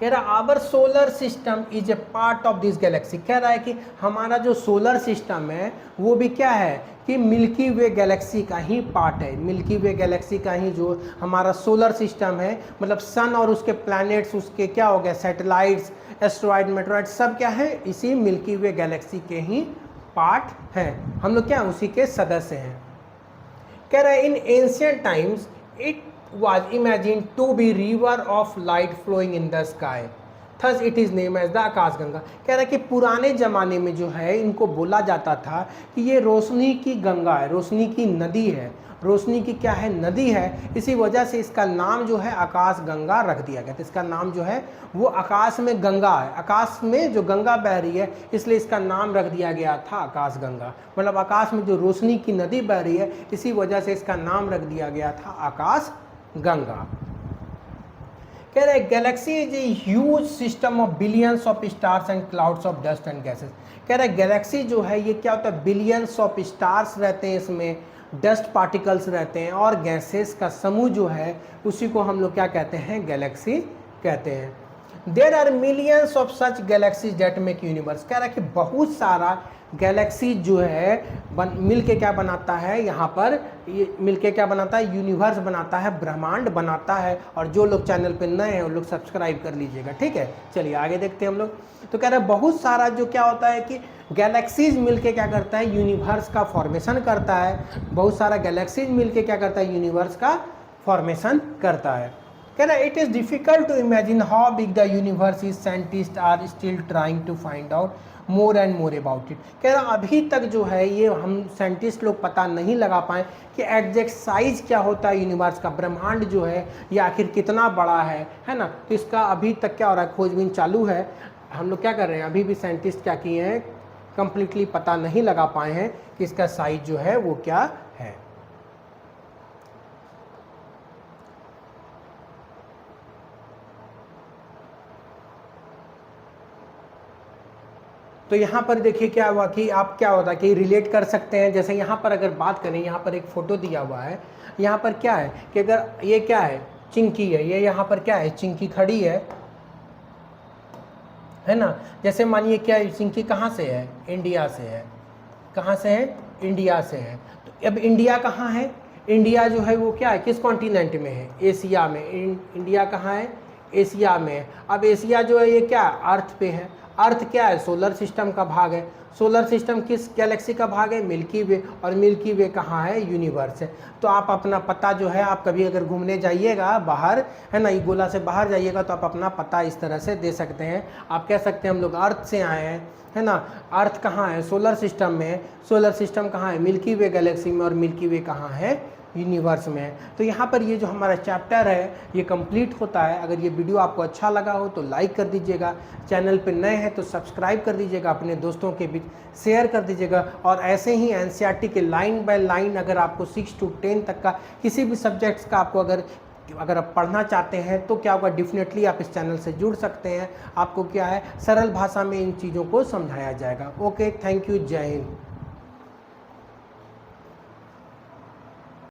कह रहा our solar system is a part of this galaxy. कह रहा है कि हमारा जो सोलर सिस्टम है वो भी क्या है कि मिल्की वे गैलेक्सी का ही पार्ट है। मिल्की वे गैलेक्सी का ही जो हमारा सोलर सिस्टम है, मतलब सन और उसके प्लैनेट्स उसके क्या हो गया सैटेलाइट्स एस्ट्रॉइड मेटेरॉइड सब क्या है इसी मिल्की वे गैलेक्सी के ही पार्ट हैं, हम लोग क्या उसी के सदस्य हैं। कह रहा है इन ancient times it was imagined to be river of light flowing in the sky। Thus it is name as the Akashganga. कह रहा है कि पुराने ज़माने में जो है इनको बोला जाता था कि ये रोशनी की गंगा है, रोशनी की नदी है, रोशनी की क्या है, नदी है। इसी वजह से इसका नाम जो है आकाश गंगा रख दिया गया। तो इसका नाम जो है वो आकाश में गंगा है, आकाश में जो गंगा बह रही है, इसलिए इसका नाम रख दिया गया था आकाश गंगा। मतलब आकाश में जो रोशनी की नदी बह रही है, इसी वजह से इसका नाम रख दिया गया था आकाश गंगा। कह रहे Galaxy is a huge system of billions of stars and clouds of dust and gases. कह रहे गैलेक्सी जो है ये क्या होता है, बिलियंस ऑफ स्टार्स रहते हैं, इसमें डस्ट पार्टिकल्स रहते हैं और गैसेस का समूह जो है उसी को हम लोग क्या कहते हैं, गैलेक्सी कहते हैं। There are millions of such galaxies that make universe. कह रहा है कि बहुत सारा गैलेक्सी जो है मिल के क्या बनाता है, यहाँ पर ये मिल के क्या बनाता है, यूनिवर्स बनाता है, ब्रह्मांड बनाता है। और जो लोग चैनल पे नए हैं वो लोग सब्सक्राइब कर लीजिएगा, ठीक है। चलिए आगे देखते हैं हम लोग। तो कह रहे हैं बहुत सारा जो क्या होता है कि गैलेक्सीज मिलके क्या करता है, यूनिवर्स का फॉर्मेशन करता है। बहुत सारा गैलेक्सीज मिलके क्या करता है, यूनिवर्स का फॉर्मेशन करता है। कह रहा है it is difficult to imagine how big the universe is, scientist are still trying to find out more and more about it. कह रहा अभी तक जो है ये हम साइंटिस्ट लोग पता नहीं लगा पाए कि एग्जैक्ट साइज क्या होता है यूनिवर्स का, ब्रह्मांड जो है ये आखिर कितना बड़ा है ना। तो इसका अभी तक क्या हो रहा है, खोजबीन चालू है। हम लोग क्या कर रहे हैं, अभी भी साइंटिस्ट क्या किए हैं, कंप्लीटली पता नहीं लगा पाए हैं कि इसका साइज जो है वो क्या है। तो यहाँ पर देखिए क्या हुआ कि आप क्या होता है कि रिलेट कर सकते हैं। जैसे यहाँ पर अगर बात करें, यहाँ पर एक फ़ोटो दिया हुआ है, यहाँ पर क्या है कि अगर ये क्या है, चिंकी है, ये यहाँ पर क्या है, चिंकी खड़ी है ना। जैसे मानिए क्या है, चिंकी कहाँ से है, इंडिया से है। कहाँ से है, इंडिया से है। तो अब इंडिया कहाँ है, इंडिया जो है वो क्या है, किस कॉन्टिनेंट में है, एशिया में। इंडिया कहाँ है, एशिया में है। अब एशिया जो है ये क्या है, अर्थ पे है। अर्थ क्या है, सोलर सिस्टम का भाग है। सोलर सिस्टम किस गैलेक्सी का भाग है, मिल्की वे। और मिल्की वे कहाँ है, यूनिवर्स है। तो आप अपना पता जो है, आप कभी अगर घूमने जाइएगा बाहर, है ना, ये गोला से बाहर जाइएगा, तो आप अपना पता इस तरह से दे सकते हैं। आप कह सकते हैं हम लोग अर्थ से आए हैं, है ना। अर्थ कहाँ है, सोलर सिस्टम में। सोलर सिस्टम कहाँ है, मिल्की वे गैलेक्सी में। और मिल्की वे कहाँ है, यूनिवर्स में। तो यहाँ पर ये जो हमारा चैप्टर है ये कंप्लीट होता है। अगर ये वीडियो आपको अच्छा लगा हो तो लाइक कर दीजिएगा, चैनल पे नए हैं तो सब्सक्राइब कर दीजिएगा, अपने दोस्तों के बीच शेयर कर दीजिएगा। और ऐसे ही एनसीईआरटी के लाइन बाय लाइन अगर आपको 6 से 10 तक का किसी भी सब्जेक्ट्स का आपको अगर आप पढ़ना चाहते हैं तो क्या होगा, डेफिनेटली आप इस चैनल से जुड़ सकते हैं। आपको क्या है, सरल भाषा में इन चीज़ों को समझाया जाएगा। ओके, थैंक यू, जय हिंद।